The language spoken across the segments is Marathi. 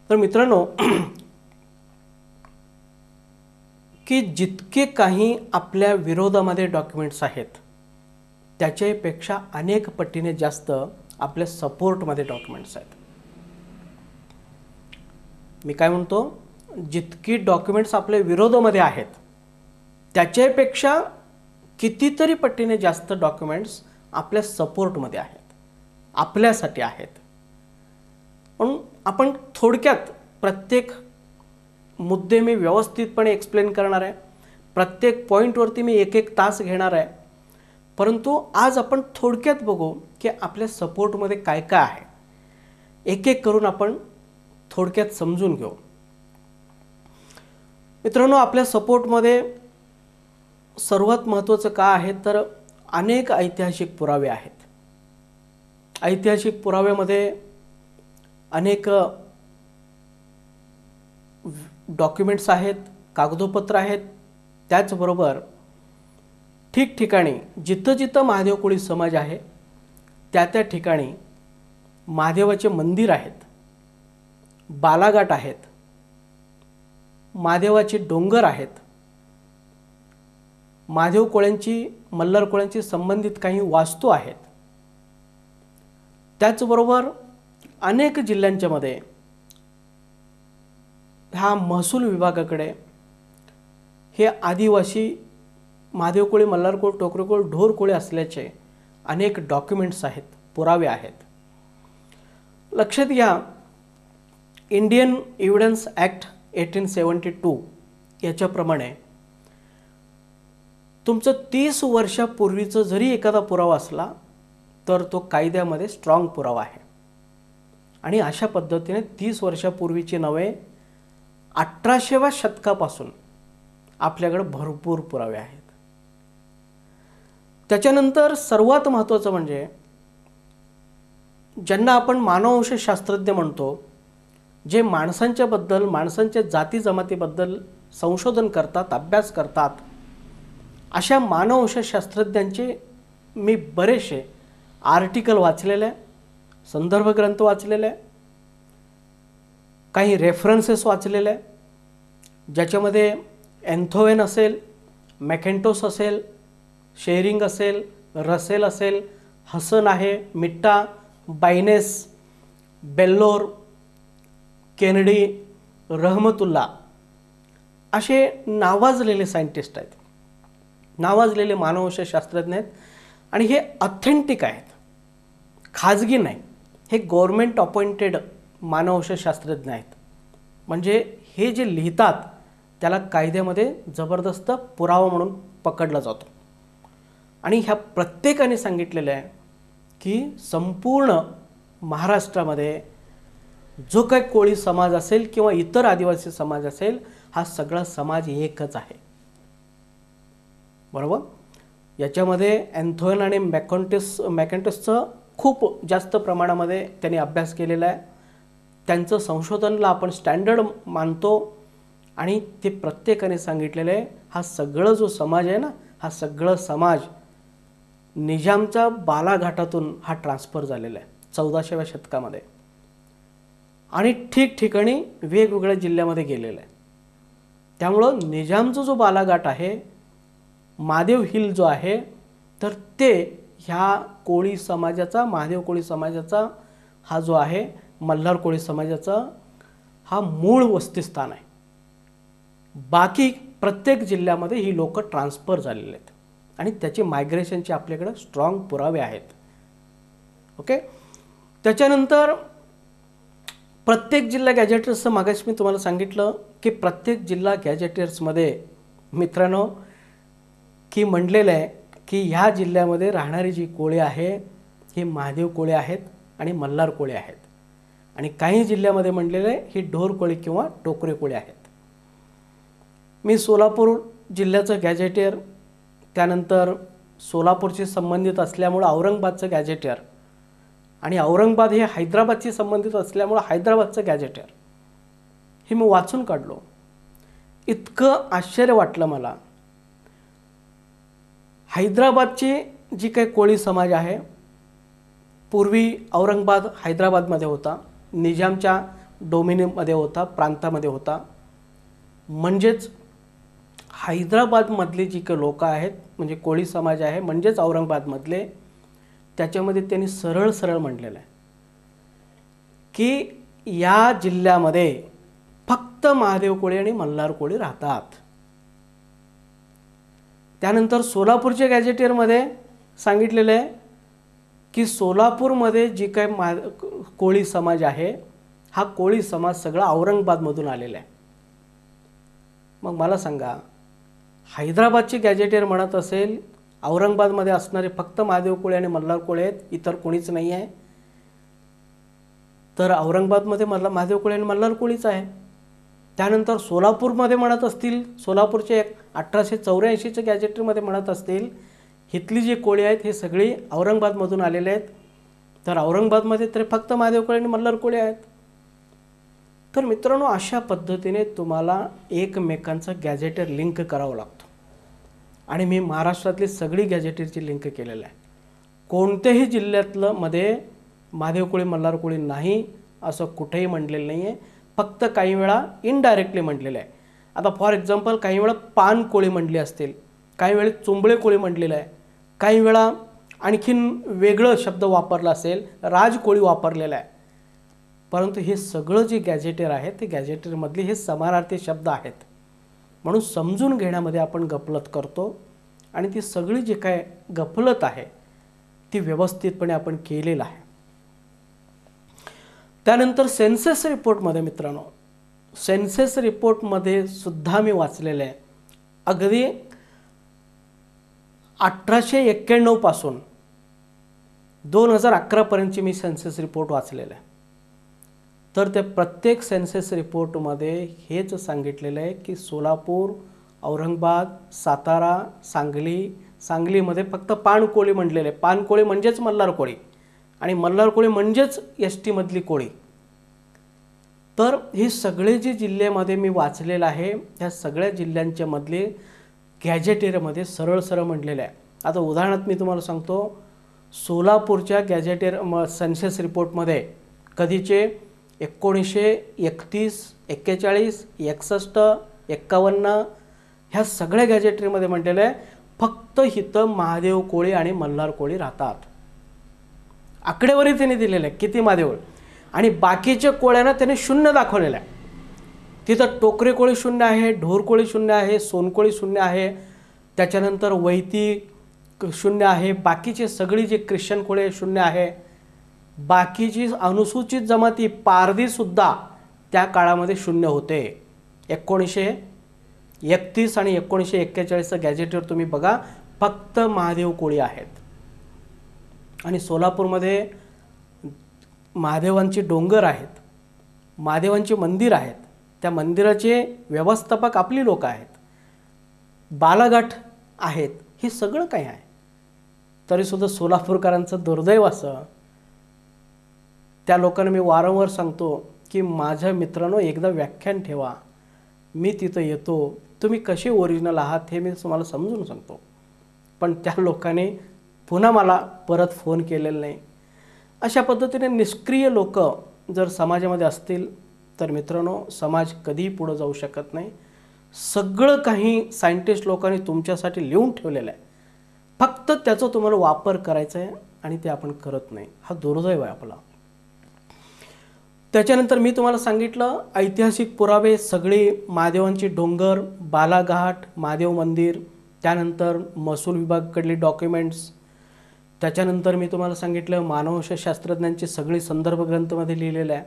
तर मित्रांनो, की जितके काही आपल्या विरोधामध्ये डॉक्युमेंट्स आहेत त्याच्यापेक्षा अनेक पटीने जास्त आपल्या सपोर्टमध्ये डॉक्युमेंट्स आहेत. मी काय म्हणतो, जितकी डॉक्युमेंट्स आपल्या विरोधामध्ये आहेत त्याच्यापेक्षा कितीतरी पटीने जास्त डॉक्युमेंट्स आपल्या सपोर्टमध्ये आहेत, आपल्यासाठी आहेत. म्हणून आपण थोडक्यात प्रत्येक मुद्दे मी व्यवस्थितपणे एक्सप्लेन करणार आहे. प्रत्येक पॉईंटवरती मी एक एक तास घेणार आहे. परंतु आज आपण थोडक्यात बघू की आपल्या सपोर्टमध्ये काय काय आहे. एक एक करून आपण थोडक्यात समजून घेऊ. मित्रांनो, आपल्या सपोर्टमध्ये सर्वात महत्त्वाचं का आहे तर अनेक ऐतिहासिक पुरावे आहेत. ऐतिहासिक पुराव्यामध्ये अनेक डॉक्युमेंट्स आहेत, कागदोपत्र आहेत. त्याचबरोबर ठिकठिकाणी जिथं जिथं महादेव कोळी समाज आहे त्या त्या ठिकाणी महादेवाचे मंदिर आहेत, बालाघाट आहेत, महादेवाचे डोंगर आहेत, महादेव कोळ्यांची, मल्हार कोळ्यांची संबंधित काही वास्तू आहेत. त्याचबरोबर अनेक जिल्ह्यांच्या मध्ये ह्या महसूल विभागाकडे हे आदिवासी महादेव कोळी, मल्हार कोळी, टोकरे कोळी, ढोर कोळी असल्याचे अनेक डॉक्युमेंट्स आहेत, पुरावे आहेत. लक्षात घ्या, इंडियन एव्हिडन्स ॲक्ट 1872 याच्याप्रमाणे तुमचं 30 वर्षापूर्वीचं जरी एखादा पुरावा असला तर तो कायद्यामध्ये स्ट्रॉंग पुरावा आहे. आणि अशा पद्धतीने 30 वर्षापूर्वीचे नव्हे 18व्या शतकापासून आपल्याकडे भरपूर पुरावे आहेत. त्याच्यानंतर सर्वात महत्त्वाचं म्हणजे ज्यांना आपण मानववंशशास्त्रज्ञ म्हणतो, जे माणसांच्या जाती जमातीबद्दल संशोधन करतात, अभ्यास करतात, अशा मानववंशशास्त्रज्ञांचे मी बरेचसे आर्टिकल वाचलेले, संदर्भ ग्रंथ वाचलेले, काही रेफरन्सेस वाचलेले, ज्याच्यामध्ये एन्थोवेन असेल, मॅकेंटोस असेल, शेरिंग असेल, रसेल असेल, हसन आहे, मिट्टा, बायनेस, बेल्लोर, केनेडी, रहमतुल्ला असे नावाजलेले सायंटिस्ट आहेत, नावाजलेले मानववंशशास्त्रज्ञ आहेत. आणि हे ऑथेंटिक आहेत, खाजगी नाही. हे गव्हर्नमेंट अपॉइंटेड मानववंशशास्त्रज्ञ आहेत. म्हणजे हे जे लिहितात त्याला कायद्यामध्ये जबरदस्त पुरावा म्हणून पकडला जातो. आणि ह्या प्रत्येकाने सांगितलेलं आहे की संपूर्ण महाराष्ट्रामध्ये जो काही कोळी समाज असेल किंवा इतर आदिवासी समाज असेल, हा सगळा समाज एकच आहे. बरोबर. याच्यामध्ये एन्थोवेन आणि मॅकेंटसचं खूप जास्त प्रमाणामध्ये त्यांनी अभ्यास केलेला आहे. त्यांचं संशोधनला आपण स्टँडर्ड मानतो. आणि ते प्रत्येकाने सांगितलेलं आहे, हा सगळं जो समाज आहे ना, हा सगळं समाज निजामच्या बालाघाटातून हा ट्रान्सफर झालेला आहे 14व्या शतकामध्ये. आणि ठिकठिकाणी वेगवेगळ्या जिल्ह्यामध्ये गेलेला आहे. त्यामुळं निजामचा जो बालाघाट आहे, महादेव हिल जो आहे, तर ते ह्या कोळी समाजाचा, महादेव कोळी समाजाचा हा जो आहे, मल्हार कोळी समाजाचा हा मूळ वस्तीस्थान आहे. बाकी प्रत्येक जिल्ह्यामध्ये ही लोक ट्रान्सफर झालेले आहेत आणि त्याचे मायग्रेशनचे आपल्याकडे स्ट्रॉंग पुरावे आहेत. ओके. त्याच्यानंतर प्रत्येक जिल्हा गॅजेटर्सचं मागास मी तुम्हाला सांगितलं की प्रत्येक जिल्हा गॅजेटर्समध्ये मित्रांनो की म्हणलेलं आहे की ह्या जिल्ह्यामध्ये राहणारी जी कोळी आहे ही महादेव कोळी आहेत आणि मल्हार कोळी आहेत. आणि काही जिल्ह्यामध्ये म्हणलेलं आहे ही ढोर कोळी किंवा टोकरे कोळी आहेत. मी सोलापूर जिल्ह्याचं गॅजेटियर, त्यानंतर सोलापूरशी संबंधित असल्यामुळं औरंगाबादचं गॅजेटियर, आणि औरंगाबाद हे हैदराबादशी संबंधित असल्यामुळं हैदराबादचं गॅजेटियर हे मी वाचून काढलो. इतकं आश्चर्य वाटलं मला. हैदराबादची जी काही कोळी समाज आहे, पूर्वी औरंगाबाद हैदराबादमध्ये होता, निजामच्या डोमिनीमध्ये होता, प्रांतामध्ये होता. म्हणजेच हैदराबादमधले जी काही लोक आहेत, म्हणजे कोळी समाज आहे, म्हणजेच औरंगाबादमधले, त्याच्यामध्ये त्यांनी सरळ सरळ म्हटलेलं आहे की या जिल्ह्यामध्ये फक्त महादेव कोळी आणि मल्हार कोळी राहतात. त्यानंतर सोलापूरच्या गॅजेटियरमध्ये सांगितलेलं आहे की सोलापूरमध्ये जी काही कोळी समाज आहे, हा कोळी समाज सगळा औरंगाबादमधून आलेला आहे. मग मला सांगा, हैदराबादची गॅजेटियर म्हणत असेल औरंगाबादमध्ये असणारे फक्त महादेव कोळी आणि मल्हार कोळी आहेत, इतर कोणीच नाही आहे, तर औरंगाबादमध्ये महादेव कोळी आणि मल्हार कोळीच आहे. त्यानंतर सोलापूरमध्ये म्हणत असतील, सोलापूरचे 1884च्या गॅजेटरीमध्ये म्हणत असतील, इथली जी कोळी आहेत हे सगळी औरंगाबादमधून आलेले आहेत, तर औरंगाबादमध्ये तर फक्त महादेव कोळी आणि मल्हार कोळी आहेत. तर मित्रांनो, अशा पद्धतीने तुम्हाला एकमेकांचा गॅजेटर लिंक करावं लागतो. आणि मी महाराष्ट्रातली सगळी गॅजेटरची लिंक केलेलं आहे. कोणत्याही जिल्ह्यातलं मध्ये महादेव कोळी मल्हार कोळी नाही असं कुठेही म्हटलेलं नाही आहे. फक्त काही वेळा इनडायरेक्टली म्हटलेलं आहे. आता फॉर एक्झाम्पल काही वेळा पान कोळी म्हटली असतील, काही वेळेस चुंबळे कोळी म्हटलेलं आहे, काही वेळा आणखीन वेगळं शब्द वापरला असेल, राज कोळी वापरलेला आहे. परंतु हे सगळं जे गॅजेटर आहे ते गॅजेटरमधले हे समानार्थी शब्द आहेत. म्हणून समजून घेण्यामध्ये आपण गफलत करतो आणि ती सगळी जी काय गफलत आहे ती व्यवस्थितपणे आपण केलेलं आहे. त्यानंतर सेन्सस रिपोर्टमध्ये मित्रांनो, सेन्सस रिपोर्टमध्ये सुद्धा मी वाचलेलं आहे, अगदी 1891 पासून 2011 पर्यंतची मी सेन्सस रिपोर्ट वाचलेला आहे. तर त्या प्रत्येक सेन्सस रिपोर्टमध्ये हेच सांगितलेलं आहे की सोलापूर, औरंगाबाद, सातारा, सांगलीमध्ये फक्त पानकोळी म्हटलेलं आहे. पानकोळी म्हणजेच मल्हार कोळी आणि मल्हार कोळी म्हणजेच ST मधली कोळी. तर हे सगळे जे जिल्ह्यामध्ये मी वाचलेलं आहे, ह्या सगळ्या जिल्ह्यांच्या मधले गॅजेटेरमध्ये सरळ सरळ म्हटलेलं आहे. आता उदाहरणार्थ मी तुम्हाला सांगतो, सोलापूरच्या गॅजेटेर सेन्सस रिपोर्टमध्ये कधीचे 1931, 41, 61, 51 ह्या सगळ्या गॅजेटरीमध्ये म्हटलेलं आहे फक्त इथं महादेव कोळी आणि मल्हार कोळी राहतात. आकडेवारी त्यांनी दिलेलं आहे किती महादेव, आणि बाकीच्या कोळ्यांना त्याने शून्य दाखवलेलं आहे. तिथं टोकरे कोळी शून्य आहे, ढोर कोळी शून्य आहे, सोनकोळी शून्य आहे, त्याच्यानंतर वैती शून्य आहे, बाकीचे सगळी जे ख्रिश्चन कोळी शून्य आहे, बाकीची अनुसूचित जमाती पारधीसुद्धा त्या काळामध्ये शून्य होते. 1931 आणि 1941 गॅजेटवर तुम्ही बघा, फक्त महादेव कोळी आहेत. आणि सोलापूरमध्ये महादेवांची डोंगर आहेत, महादेवांचे मंदिर आहेत, त्या मंदिराचे व्यवस्थापक आपली लोक आहेत, बालाघाट आहेत, हे सगळं काही आहे. तरीसुद्धा सोलापूरकरांचं दुर्दैव असं, त्या लोकांना मी वारंवार सांगतो की माझ्या मित्रांनो एकदा व्याख्यान ठेवा, मी तिथं येतो, तुम्ही कसे ओरिजिनल आहात हे मी तुम्हाला समजून सांगतो. पण त्या लोकांनी पुन्हा मला परत फोन केलेला नाही. अशा पद्धतीने निष्क्रिय लोक जर समाजामध्ये असतील तर मित्रांनो समाज कधीही पुढे जाऊ शकत नाही. सगळं काही सायंटिस्ट लोकांनी तुमच्यासाठी लिहून ठेवलेलं आहे, फक्त त्याचा तुम्हाला वापर करायचा आहे आणि ते आपण करत नाही. हा दुर्दैव आहे आपला. त्याच्यानंतर मी तुम्हाला सांगितलं ऐतिहासिक पुरावे सगळे, महादेवांची डोंगर, बालाघाट, महादेव मंदिर, त्यानंतर महसूल विभागाकडले डॉक्युमेंट्स, त्याच्यानंतर मी तुम्हाला सांगितलं मानवशास्त्रज्ञांची सगळी संदर्भ ग्रंथमध्ये लिहिलेलं आहे,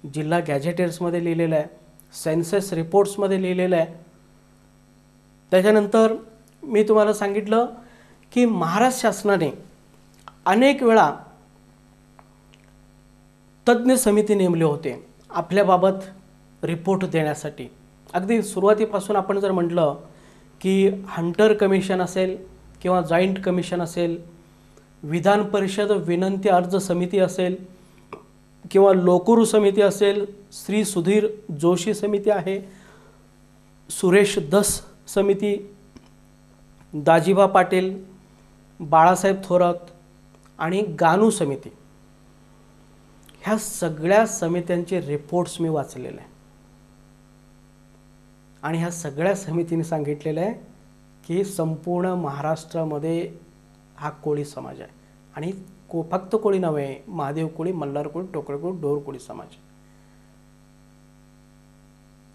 जिल्हा गॅजेटर्समध्ये लिहिलेलं आहे, सेन्सस रिपोर्ट्समध्ये लिहिलेलं आहे. त्याच्यानंतर मी तुम्हाला सांगितलं की महाराष्ट्र शासनाने अनेक वेळा तज्ज्ञ समिती नेमले होते आपल्याबाबत रिपोर्ट देण्यासाठी. अगदी सुरुवातीपासून आपण जर म्हटलं की हंटर कमिशन असेल किंवा जॉईंट कमिशन असेल, विधान परिषद विनंती अर्ज समिती असेल किंवा लोकुरू समिती असेल, श्री सुधीर जोशी समिती आहे, सुरेश दस समिती, दाजीबा पाटील, बाळासाहेब थोरात आणि गानू समिती, ह्या सगळ्या समित्यांचे रिपोर्ट्स मी वाचलेले आहे आणि ह्या सगळ्या समितीने सांगितलेलं आहे की संपूर्ण महाराष्ट्रामध्ये हा कोळी समाज आहे आणि फक्त कोळी नव्हे, महादेव कोळी, मल्हार कोळी, टोकरे कोळी, ढोर कोळी समाज.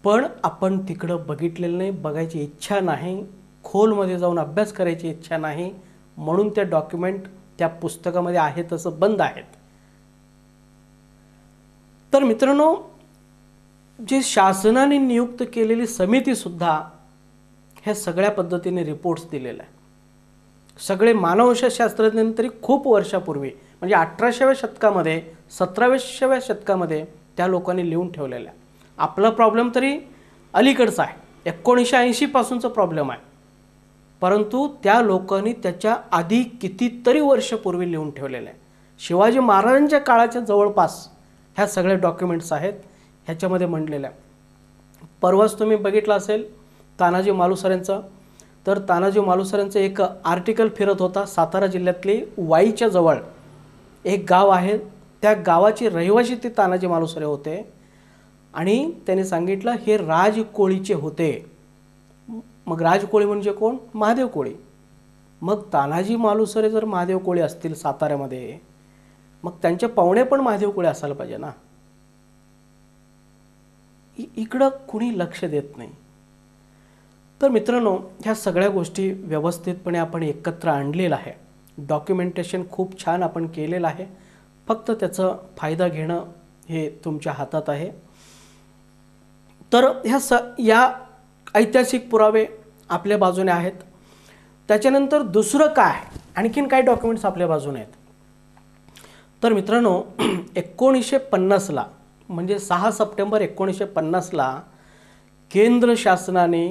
पण आपण तिकडं बघितलेलं नाही, बघायची इच्छा नाही, खोलमध्ये जाऊन अभ्यास करायची इच्छा नाही, म्हणून त्या डॉक्युमेंट त्या पुस्तकामध्ये आहे तसं बंद आहेत. तर मित्रांनो, जे शासनाने नियुक्त केलेली समितीसुद्धा ह्या सगळ्या पद्धतीने रिपोर्ट्स दिलेला आहे. सगळे मानवशास्त्रज्ञांनी तरी खूप वर्षापूर्वी म्हणजे 18व्या शतकामध्ये 17व्या शतकामध्ये त्या लोकांनी लिहून ठेवलेलं आहे. आपला प्रॉब्लेम तरी अलीकडचा आहे, 1980 पासूनचा प्रॉब्लेम आहे, परंतु त्या लोकांनी त्याच्या आधी कितीतरी वर्षपूर्वी लिहून ठेवलेलं आहे. शिवाजी महाराजांच्या काळाच्या जवळपास ह्या सगळ्या डॉक्युमेंट्स आहेत, ह्याच्यामध्ये म्हटलेलं आहे. परवाच तुम्ही बघितलं असेल तानाजी मालुसरेंचं, तर तानाजी मालुसरेंचं एक आर्टिकल फिरत होता. सातारा जिल्ह्यातली वाईच्या जवळ एक गाव आहे, त्या गावाचे रहिवासी ते तानाजी मालुसरे होते आणि त्यांनी सांगितलं हे राजकोळीचे होते. मग राजकोळी म्हणजे कोण? महादेव कोळी. मग तानाजी मालुसरे जर महादेव कोळी असतील साताऱ्यामध्ये, मग त्यांचे पाहुणे पण महादेव कोळी असायला पाहिजे ना. इकडं कुणी लक्ष देत नाही. तर मित्रांनो, ह्या सगळ्या गोष्टी व्यवस्थितपणे आपण एकत्र आणलेलं आहे. डॉक्युमेंटेशन खूप छान आपण केलेलं आहे. फक्त त्याचा फायदा घेणं हे तुमच्या हातात आहे. तर या ऐतिहासिक पुरावे आपल्या बाजूने आहेत. त्याच्यानंतर दुसरं काय, आणखीन काय डॉक्युमेंट्स आपल्या बाजूने आहेत? तर मित्रांनो, 1950ला म्हणजे 6 सप्टेंबर 1950ला केंद्र शासनाने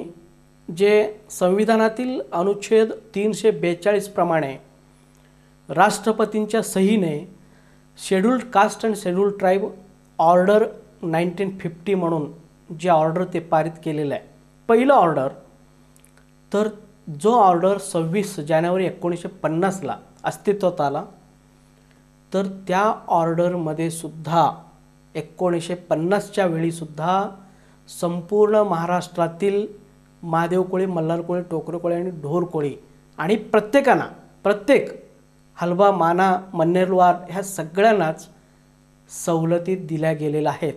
जे संविधानातील अनुच्छेद 342 प्रमाणे राष्ट्रपतींच्या सहीने scheduled caste and scheduled tribe order 1950 म्हणून जे ऑर्डर ते पारित केलेलं आहे, पहिलं ऑर्डर, तर जो ऑर्डर 26 जानेवारी 1950ला अस्तित्वात आला, तर त्या ऑर्डरमध्ये सुद्धा 1950च्या वेळीसुद्धा संपूर्ण महाराष्ट्रातील महादेव कोळी, मल्हार कोळी, टोकरे कोळी आणि ढोर कोळी आणि प्रत्येक हलबा, माना, मन्नेरवार ह्या सगळ्यांनाच सवलती दिल्या गेलेल्या आहेत.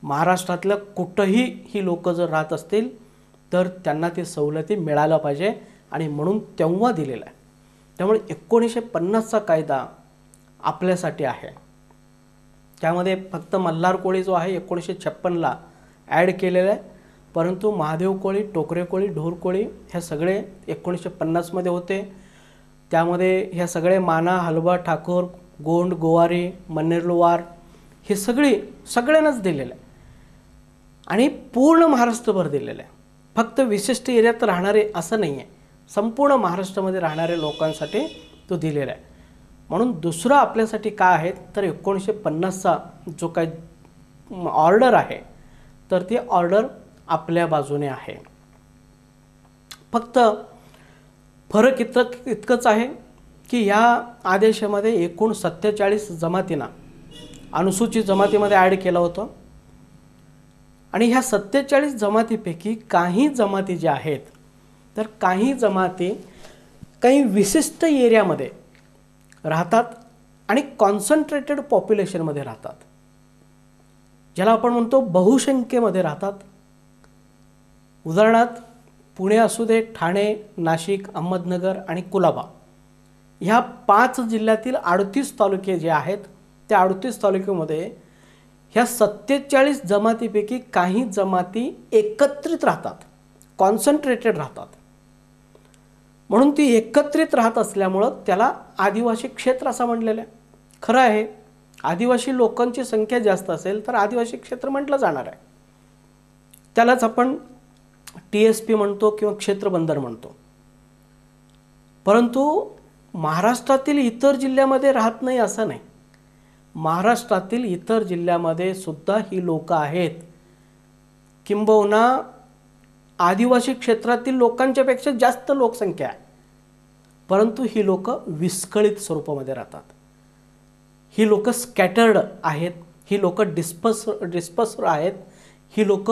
महाराष्ट्रातल्या कुठंही ही लोक जर राहत असतील तर त्यांना ते सवलती मिळायला पाहिजे आणि म्हणून तेव्हा दिलेला आहे. त्यामुळे 1950चा कायदा आपल्यासाठी आहे. त्यामध्ये फक्त मल्हार कोळी जो आहे 1956ला ॲड केलेला आहे, परंतु महादेव कोळी, टोकरे कोळी, ढोर कोळी ह्या सगळे 1950मध्ये होते. त्यामध्ये ह्या सगळे माना, हलबा, ठाकूर, गोंड, गोवारी, मन्नेरवार हे सगळ्यांनाच दिलेलं आहे आणि पूर्ण महाराष्ट्रभर दिलेलं आहे. फक्त विशिष्ट एरियात राहणारे असं नाही आहे, संपूर्ण महाराष्ट्रामध्ये राहणाऱ्या लोकांसाठी तो दिलेला आहे. म्हणून दुसरं आपल्यासाठी काय आहे, तर 1950चा जो काय ऑर्डर आहे, तर ती ऑर्डर आपल्या बाजूने आहे. फक्त फरक इतकंच आहे की या आदेशामध्ये एकूण 47 जमातींना अनुसूचित जमातीमध्ये ॲड केलं होतं आणि ह्या 47 जमातीपैकी काही जमाती ज्या आहेत, तर काही जमाती काही विशिष्ट एरियामध्ये राहतात आणि कॉन्सन्ट्रेटेड पॉप्युलेशनमध्ये राहतात, ज्याला आपण म्हणतो बहुसंख्येमध्ये राहतात. उदाहरणार्थ पुणे असू दे, ठाणे, नाशिक, अहमदनगर आणि कुलाबा ह्या 5 जिल्ह्यातील 38 तालुके जे आहेत, त्या 38 तालुक्यामध्ये ह्या 47 जमातीपैकी काही जमाती एकत्रित राहतात, कॉन्सन्ट्रेटेड राहतात. म्हणून ती एकत्रित राहत असल्यामुळं त्याला आदिवासी क्षेत्र असं म्हटलेलं आहे. खरं आहे, आदिवासी लोकांची संख्या जास्त असेल तर आदिवासी क्षेत्र म्हटलं जाणार आहे. त्यालाच आपण TSP म्हणतो किंवा क्षेत्र बंदर म्हणतो. परंतु महाराष्ट्रातील इतर जिल्ह्यामध्ये राहत नाही असं नाही. महाराष्ट्रातील इतर जिल्ह्यामध्ये सुद्धा ही लोक आहेत. किंबहुना आदिवासी क्षेत्रातील लोकांच्या पेक्षा जास्त लोकसंख्या आहे, परंतु ही लोक विस्कळीत स्वरूपामध्ये राहतात. ही लोक स्कॅटर्ड आहेत, ही लोक डिस्पर्स्ड आहेत, ही लोक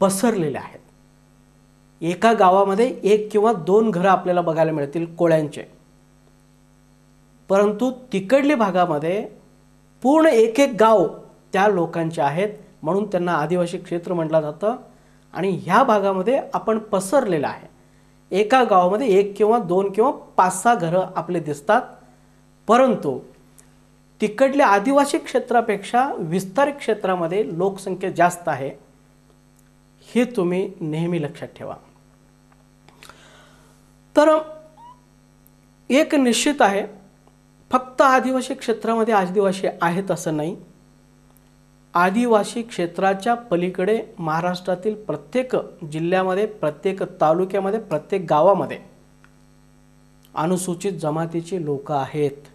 पसरलेले आहेत. एका गावामध्ये 1 किंवा 2 घरं आपल्याला बघायला मिळतील कोळ्यांचे, परंतु तिकडली भागामध्ये पूर्ण एक गाव त्या लोकांचे आहेत, म्हणून त्यांना आदिवासी क्षेत्र म्हटलं जातं. आणि ह्या भागामध्ये आपण पसरलेलं आहे. एका गावामध्ये 1 किंवा 2 किंवा 5-6 घरं आपले दिसतात, परंतु तिकडल्या आदिवासी क्षेत्रापेक्षा विस्तारित क्षेत्रामध्ये लोकसंख्या जास्त आहे. हे तुम्ही नेहमी लक्षात ठेवा. तर एक निश्चित आहे, फक्त आदिवासी क्षेत्रामध्ये आदिवासी आहेत असं नाही. आदिवासी क्षेत्राच्या पलीकडे महाराष्ट्रातील प्रत्येक जिल्ह्यामध्ये, प्रत्येक तालुक्यामध्ये, प्रत्येक गावामध्ये अनुसूचित जमातीची लोक आहेत.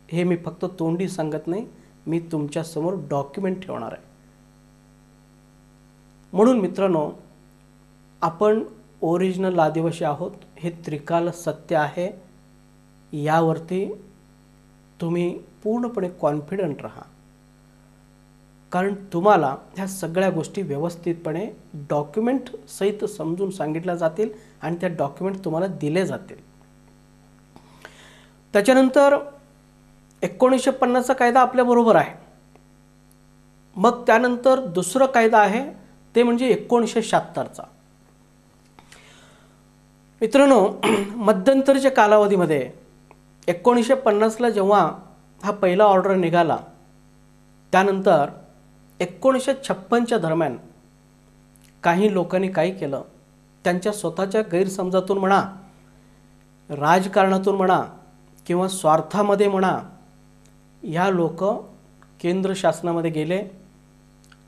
हे मी फक्त तोंडी सांगत नाही, मी तुमच्या समोर डॉक्युमेंट ठेवणार आहे. म्हणून मित्रांनो, आपण ओरिजिनल आदिवासी आहोत हे त्रिकाल सत्य आहे. यावरती तुम्ही पूर्णपणे कॉन्फिडंट राहा, कारण तुम्हाला ह्या सगळ्या गोष्टी व्यवस्थितपणे डॉक्युमेंट सहित समजून सांगितल्या जातील आणि त्या डॉक्युमेंट तुम्हाला दिले जातील. त्याच्यानंतर 1950चा कायदा आपल्याबरोबर आहे. मग त्यानंतर दुसरा कायदा आहे ते म्हणजे 1976चा. मित्रांनो, मध्यंतरीच्या कालावधीमध्ये 1950ला जेव्हा हा पहिला ऑर्डर निघाला, त्यानंतर 1956च्या दरम्यान काही लोकांनी काय केलं, त्यांच्या स्वतःच्या गैरसमजातून म्हणा, राजकारणातून म्हणा किंवा स्वार्थामध्ये म्हणा, ह्या लोक केंद्र शासनामध्ये गेले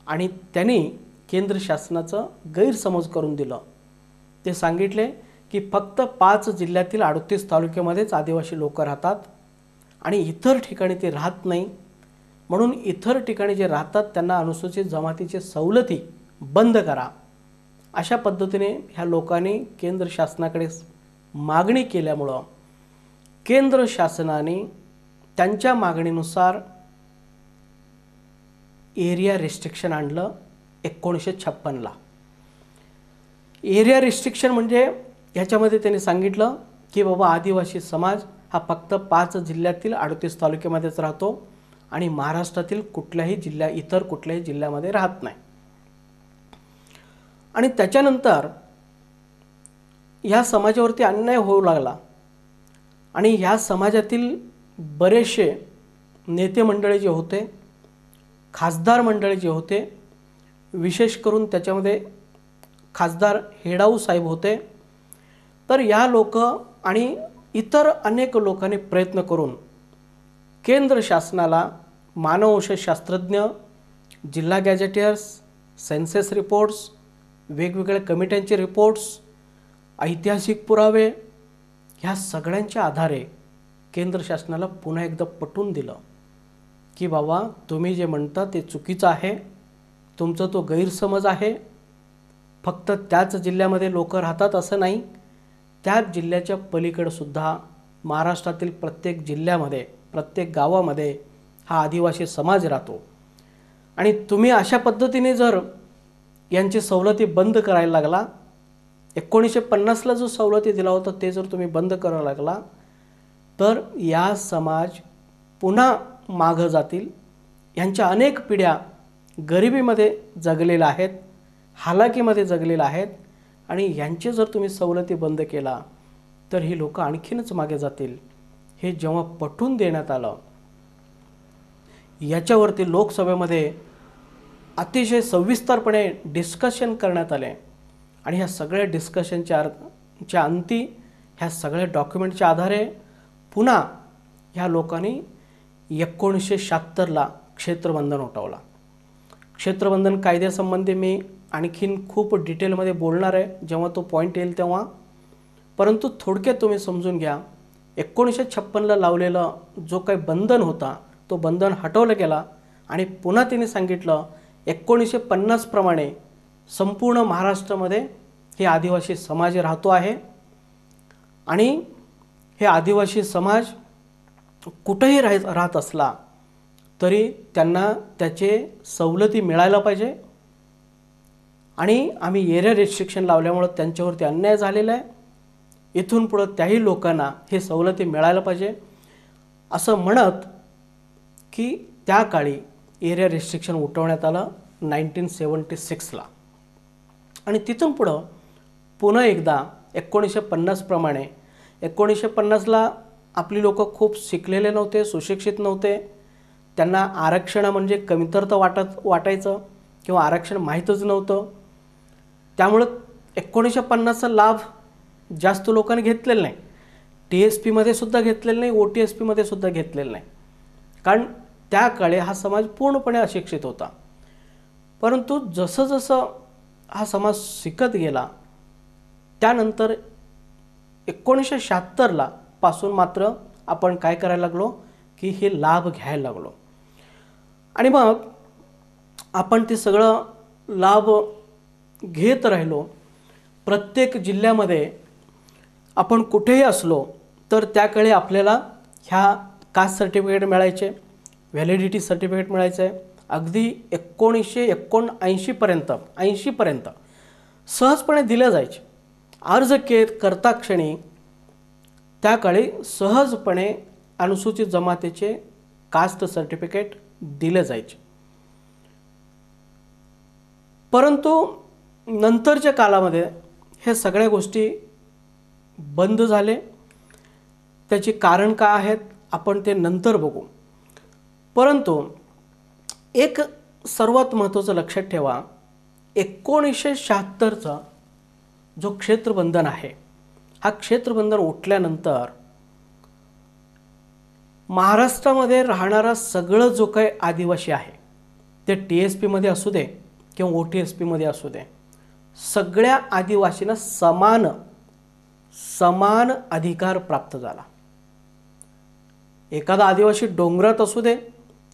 आणि त्यांनी केंद्र शासनाचं गैरसमज करून दिलं. ते सांगितले की फक्त 5 जिल्ह्यातील 38 तालुक्यामध्येच आदिवासी लोक राहतात आणि इतर ठिकाणी ते राहत नाही, म्हणून इतर ठिकाणी जे राहतात त्यांना अनुसूचित जमातीचे सवलती बंद करा. अशा पद्धतीने ह्या लोकांनी केंद्र शासनाकडे मागणी केल्यामुळं केंद्र शासनाने त्यांच्या मागणीनुसार एरिया रिस्ट्रिक्शन आणलं 1956ला. एरिया रिस्ट्रिक्शन म्हणजे ह्याच्यामध्ये त्यांनी सांगितलं की बाबा आदिवासी समाज हा फक्त 5 जिल्ह्यातील 38 तालुक्यामध्येच राहतो आणि महाराष्ट्रातील इतर कुठल्याही जिल्ह्यामध्ये राहत नाही. आणि त्याच्यानंतर ह्या समाजावरती अन्याय होऊ लागला आणि ह्या समाजातील बरेचसे नेते मंडळी जे होते, खासदार मंडळी जे होते, विशेष करून त्याच्यामध्ये खासदार हेडाऊ साहेब होते, तर या लोक आणि इतर अनेक लोकांनी प्रयत्न करून केंद्र शासनाला मानववंशशास्त्रज्ञ, जिल्हा गॅजेटियर्स, सेन्सस रिपोर्ट्स, वेगवेगळ्या कमिट्यांचे रिपोर्ट्स, ऐतिहासिक पुरावे, ह्या सगळ्यांच्या आधारे केंद्र शासनाला पुन्हा एकदा पटवून दिलं की बाबा तुम्ही जे म्हणता ते चुकीचं आहे, तुमचा तो गैरसमज आहे. फक्त त्याच जिल्ह्यामध्ये लोक राहतात असं नाही, त्याच जिल्ह्याच्या पलीकडे महाराष्ट्रातील प्रत्येक जिल्ह्यामध्ये, प्रत्येक गावामध्ये हा आदिवासी समाज राहतो. आणि तुम्ही अशा पद्धतीने जर यांची सवलती बंद करायला लागला, 1950ला जो सवलती दिला होता ते जर तुम्ही बंद करायला लागला, तर या समाज पुन्हा मागं जातील. यांच्या अनेक पिढ्या गरिबीमध्ये जगलेल्या आहेत, हालाकीमध्ये जगलेल्या आहेत आणि यांचे जर तुम्ही सवलती बंद केला तर ही लोक आणखीनच मागे जातील. हे जेव्हा पटवून देण्यात आलं, याच्यावरती लोकसभेमध्ये अतिशय सविस्तरपणे डिस्कशन करण्यात आले आणि ह्या सगळ्या डिस्कशनच्या अंती ह्या सगळ्या डॉक्युमेंटच्या आधारे पुन्हा ह्या लोकांनी 1976ला क्षेत्रबंधन उठवला. क्षेत्रबंधन कायद्यासंबंधी मी आणखीन खूप डिटेलमध्ये बोलणार आहे जेव्हा तो पॉईंट येईल तेव्हा, परंतु थोडक्यात तुम्ही समजून घ्या. 1956ला लावलेलं जो काही बंधन होता तो बंधन हटवलं गेला आणि पुन्हा तिने सांगितलं 1950 प्रमाणे संपूर्ण महाराष्ट्रामध्ये हे आदिवासी समाज राहतो आहे आणि हे आदिवासी समाज कुठेही राहत असला तरी त्यांना त्याचे सवलती मिळायला पाहिजे. आणि आम्ही एरिया रिस्ट्रिक्शन लावल्यामुळं त्यांच्यावरती अन्याय झालेला आहे. इथून पुढं त्याही लोकांना हे सवलती मिळायला पाहिजे असं म्हणत की त्या काळी एरिया रिस्ट्रिक्शन उठवण्यात आलं 1976ला. आणि तिथून पुढं पुन्हा एकदा 1950 प्रमाणे 1950ला आपली लोक खूप शिकलेले नव्हते, सुशिक्षित नव्हते. त्यांना आरक्षण म्हणजे कमतरता वाटायचं किंवा आरक्षण माहीतच नव्हतं. त्यामुळं 1950चा लाभ जास्त लोकांनी घेतलेला नाही. TSPमध्ये सुद्धा घेतलेलं नाही, OTSPमध्ये सुद्धा घेतलेलं नाही. कारण त्या काळी हा समाज पूर्णपणे अशिक्षित होता. परंतु जसं जसं हा समाज शिकत गेला त्यानंतर 1976ला पासून मात्र आपण काय करायला लागलो की हे लाभ घ्यायला लागलो. आणि मग आपण ते सगळं लाभ घेत राहिलो. प्रत्येक जिल्ह्यामध्ये आपण कुठेही असलो तर त्याकडे आपल्याला ह्या कास्ट सर्टिफिकेट मिळायचे, व्हॅलिडिटी सर्टिफिकेट मिळायचं आहे. अगदी 1979पर्यंत सहजपणे दिले जायचे. अर्ज करता क्षणी त्याकाळी सहजपणे अनुसूचित जमातीचे कास्ट सर्टिफिकेट दिले जायचे. परंतु नंतरच्या काळामध्ये हे सगळ्या गोष्टी बंद झाले. त्याची कारण काय आहेत आपण ते नंतर बघू. परंतु एक सर्वात महत्त्वाचं लक्षात ठेवा, 1976चा जो क्षेत्रबंधन आहे हा क्षेत्रबंधन उठल्यानंतर महाराष्ट्रामध्ये राहणारा सगळं जो काही आदिवासी आहे ते TSPमध्ये असू दे किंवा OTSPमध्ये असू दे, सगळ्या आदिवासींना समान अधिकार प्राप्त झाला. एखादा आदिवासी डोंगरात असू दे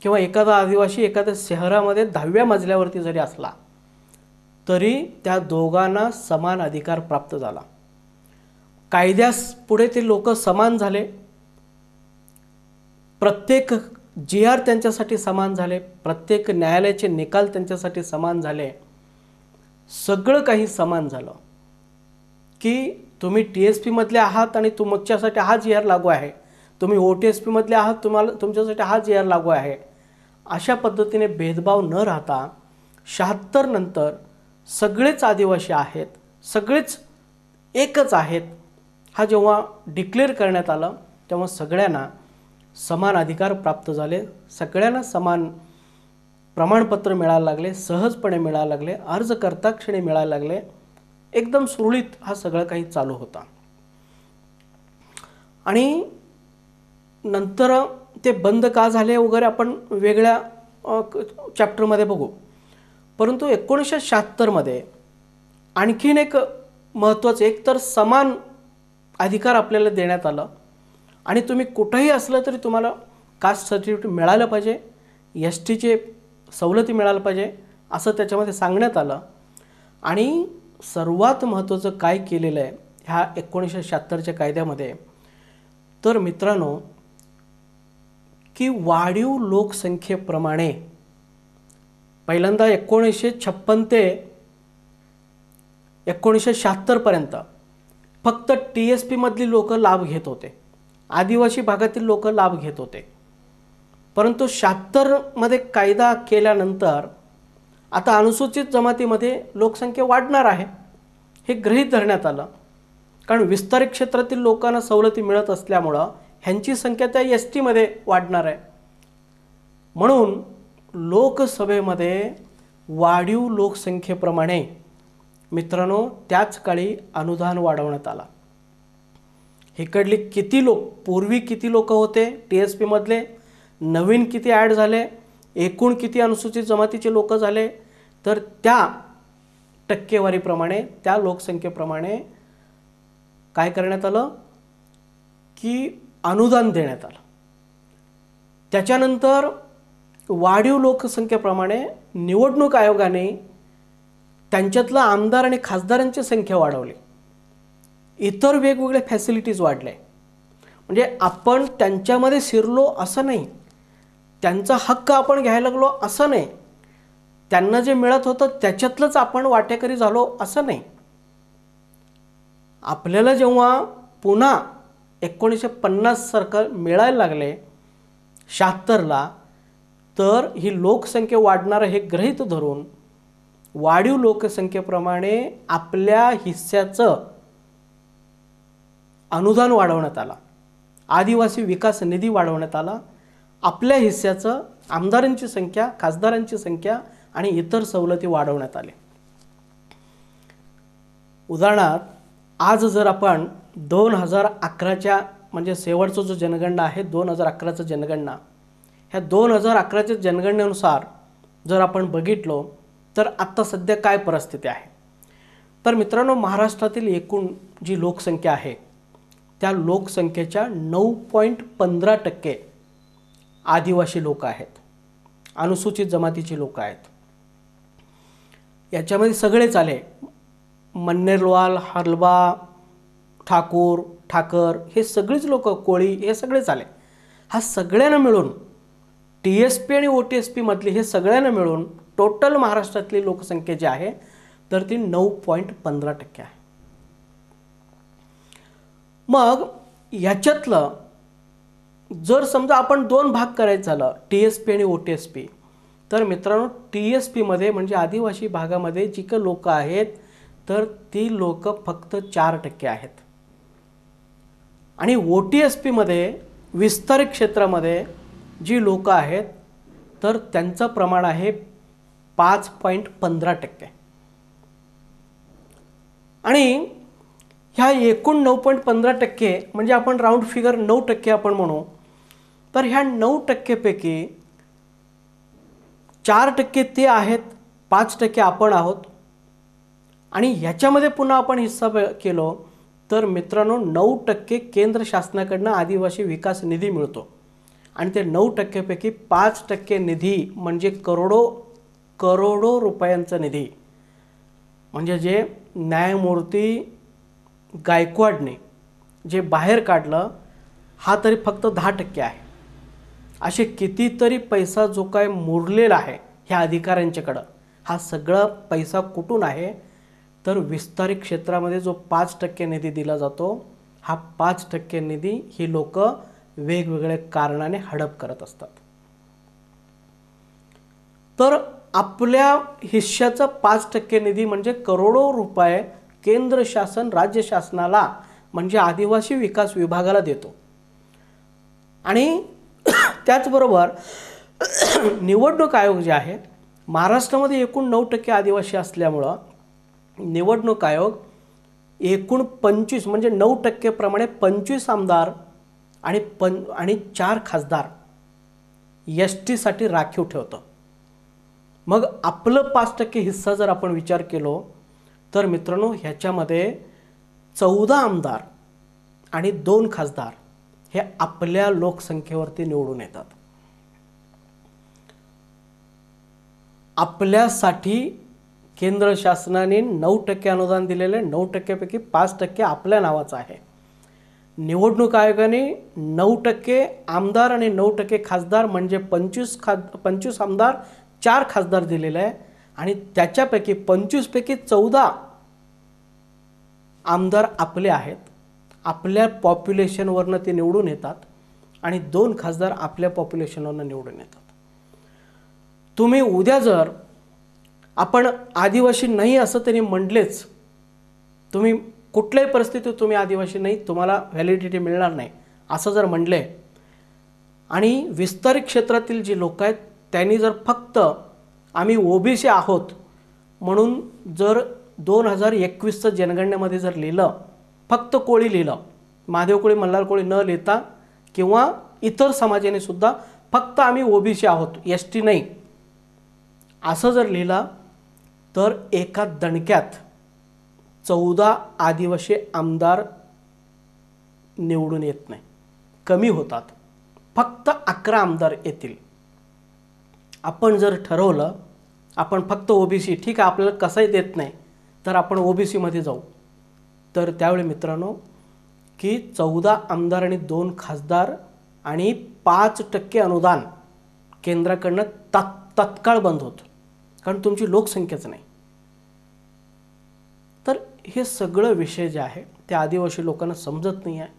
किंवा एखादा आदिवासी एखाद्या शहरामध्ये 10व्या मजल्यावरती जरी असला तरी त्या दोघांना समान अधिकार प्राप्त झाला. कायद्यास पुढे ते लोक समान झाले. प्रत्येक GR त्यांच्यासाठी समान झाले. प्रत्येक न्यायालयाचे निकाल त्यांच्यासाठी समान झाले. सगळं काही समान झालं की तुम्ही TSPमधले आहात आणि तुमच्यासाठी हा GR लागू आहे, तुम्ही OTSPमधले आहात तुमच्यासाठी हा GR लागू आहे. अशा पद्धतीने भेदभाव न राहता 76 नंतर सगळेच आदिवासी आहेत, सगळेच एकच आहेत. हा जेव्हा डिक्लेअर करण्यात आलं तेव्हा सगळ्यांना समान अधिकार प्राप्त झाले. सगळ्यांना समान प्रमाणपत्र मिळायला लागले, सहजपणे मिळायला लागले, अर्ज करता क्षणी मिळायला लागले. एकदम सुरळीत हा सगळं काही चालू होता. आणि नंतर ते बंद का झाले वगैरे आपण वेगळ्या चॅप्टरमध्ये बघू. परंतु 1976मध्ये आणखीन एक महत्त्वाचं, एक तर समान अधिकार आपल्याला देण्यात आलं आणि तुम्ही कुठेही असलं तरी तुम्हाला कास्ट सर्टिफिकेट मिळालं पाहिजे, STचे सवलती मिळायला पाहिजे असं त्याच्यामध्ये सांगण्यात आलं. आणि सर्वात महत्त्वाचं काय केलेलं आहे ह्या 1976च्या कायद्यामध्ये, तर मित्रांनो की वाढीव लोकसंख्येप्रमाणे पहिल्यांदा 1956 ते 1976 पर्यंत फक्त TSPमधली लोक लाभ घेत होते, आदिवासी भागातील लोक लाभ घेत होते. परंतु 76मध्ये कायदा केल्यानंतर आता अनुसूचित जमातीमध्ये लोकसंख्या वाढणार आहे हे गृहीत धरण्यात आलं. कारण विस्तारित क्षेत्रातील लोकांना सवलती मिळत असल्यामुळं ह्यांची संख्या त्या STमध्ये वाढणार आहे. म्हणून लोकसभेमध्ये वाढीव लोकसंख्येप्रमाणे मित्रांनो त्याच काळी अनुदान वाढवण्यात आला. इकडली पूर्वी किती लोक होते TSPमधले, नवीन किती ॲड झाले, एकूण किती अनुसूचित जमातीचे लोक झाले, तर त्या टक्केवारीप्रमाणे त्या लोकसंख्येप्रमाणे काय करण्यात आलं की अनुदान देण्यात आलं. त्याच्यानंतर वाढीव लोकसंख्येप्रमाणे निवडणूक आयोगाने त्यांच्यातलं आमदार आणि खासदारांची संख्या वाढवली. इतर वेगवेगळे फॅसिलिटीज वाढले. म्हणजे आपण त्यांच्यामध्ये शिरलो असं नाही, त्यांचा हक्क आपण घ्यायला लागलो असं नाही, त्यांना जे मिळत होतं त्याच्यातलंच आपण वाटेकरी झालो असं नाही. आपल्याला जेव्हा पुन्हा 1950 सारखं मिळायला लागले 76ला, तर ही लोकसंख्या वाढणार हे गृहीत धरून वाढीव लोकसंख्येप्रमाणे आपल्या हिस्स्याचं अनुदान वाढवण्यात आलं, आदिवासी विकास निधी वाढवण्यात आला, आपल्या हिस्स्याचं आमदारांची संख्या, खासदारांची संख्या आणि इतर सवलती वाढवण्यात आले. उदाहरणार्थ आज जर आपण 2011च्या म्हणजे शेवटचा जो जनगणना आहे 2011चं जनगणना, ह्या 2011च्या जनगणनेनुसार जर आपण बघितलो तर आत्ता सध्या काय परिस्थिती आहे. तर मित्रांनो, महाराष्ट्रातील एकूण जी लोकसंख्या आहे त्या लोकसंख्येच्या 9.15% आदिवासी लोक आहेत, अनुसूचित जमातीची लोक आहेत. याच्यामध्ये सगळेच आले, मन्नेरवाल, हलबा, ठाकूर, ठाकर, हे सगळेच लोक, कोळी, हे सगळेच आले. हा सगळ्यांना मिळून TSP आणि OTSP मधली हे सगळ्यांना मिळून टोटल महाराष्ट्रातली लोकसंख्या जी आहे तर ती 9.15% आहे. मग याच्यातलं जर समजा आपण दोन भाग करायचं झालं TSP आणि OTSP, तर मित्रांनो TSP मध्ये म्हणजे आदिवासी भागामध्ये जी काही लोक आहेत तर ती लोक फक्त 4% आहेत आणि OTSP मध्ये विस्तारित क्षेत्रामध्ये जी लोक आहेत तर त्यांचं प्रमाण आहे 5.15%. आणि ह्या एकूण 9.15% म्हणजे आपण राऊंड फिगर 9% आपण म्हणू, तर ह्या 9% पैकी 4% ते आहेत, 5% आपण आहोत. आणि ह्याच्यामध्ये पुन्हा आपण हिस्सा केलो तर मित्रांनो 9% केंद्र शासनाकडनं आदिवासी विकास निधी मिळतो आणि ते 9% पैकी 5% निधी म्हणजे करोडो रुपयांचा निधी, म्हणजे जे न्यायमूर्ती गायकवाडने जे बाहेर काढलं हा तरी फक्त 10% आहे. असे कितीतरी पैसा जो काय मुरलेला आहे ह्या अधिकाऱ्यांच्याकडं, हा सगळा पैसा कुठून आहे तर विस्तारित क्षेत्रामध्ये जो 5% निधी दिला जातो, हा 5% निधी ही लोक वेगवेगळ्या कारणाने हडप करत असतात. तर आपल्या हिस्स्याचा 5% निधी म्हणजे करोडो रुपये केंद्र शासन राज्य शासनाला म्हणजे आदिवासी विकास विभागाला देतो. आणि त्याचबरोबर निवडणूक आयोग जे आहे, महाराष्ट्रामध्ये एकूण 9% आदिवासी असल्यामुळं निवडणूक आयोग एकूण 25 म्हणजे 9% प्रमाणे 25 आमदार आणि 4 खासदार ST साठी राखीव ठेवतं. मग आपलं 5% हिस्सा जर आपण विचार केलो तर मित्रांनो ह्याच्यामध्ये 14 आमदार आणि 2 खासदार हे आपल्या लोकसंख्येवरती निवडून येतात. आपल्यासाठी केंद्र शासनाने 9% अनुदान दिलेले, 9% पैकी 5% आपल्या नावाचं आहे. निवडणूक आयोगाने 9% आमदार आणि 9% खासदार म्हणजे 25 आमदार 4 खासदार दिलेले आहे आणि त्याच्यापैकी 25 पैकी 14 आमदार आपले आहेत, आपल्या पॉप्युलेशनवरनं ते निवडून येतात आणि 2 खासदार आपल्या पॉप्युलेशनवरनं निवडून येतात. तुम्ही उद्या जर आपण आदिवासी नाही असं तरी म्हटलेच, तुम्ही कुठल्याही परिस्थितीत तुम्ही आदिवासी नाही, तुम्हाला व्हॅलिडिटी मिळणार नाही असं जर म्हणले आणि विस्तारित क्षेत्रातील जी लोक आहेत त्यांनी जर फक्त आम्ही OBC आहोत म्हणून जर 2021चं जनगणनेमध्ये जर लिहिलं, फक्त कोळी लिहिलं, महादेव कोळी, मल्हार कोळी न लिहिता किंवा इतर समाजाने सुद्धा फक्त आम्ही OBC आहोत ST नाही असं जर लिहिलं तर एका दणक्यात 14 आदिवासी आमदार निवडून येत नाही, कमी होतात, फक्त 11 आमदार येतील. आपण जर ठरवलं आपण फक्त OBC, ठीक आहे आपल्याला कसंही देत नाही तर आपण OBC मध्ये जाऊ, तर त्यावेळी मित्रांनो की 14 आमदार आणि 2 खासदार आणि 5% अनुदान केंद्राकडनं तत्काळ बंद होतं, कारण तुमची लोकसंख्याच नाही. तर हे सगळं विषय जे आहे ते आदिवासी लोकांना समजत नाही आहे.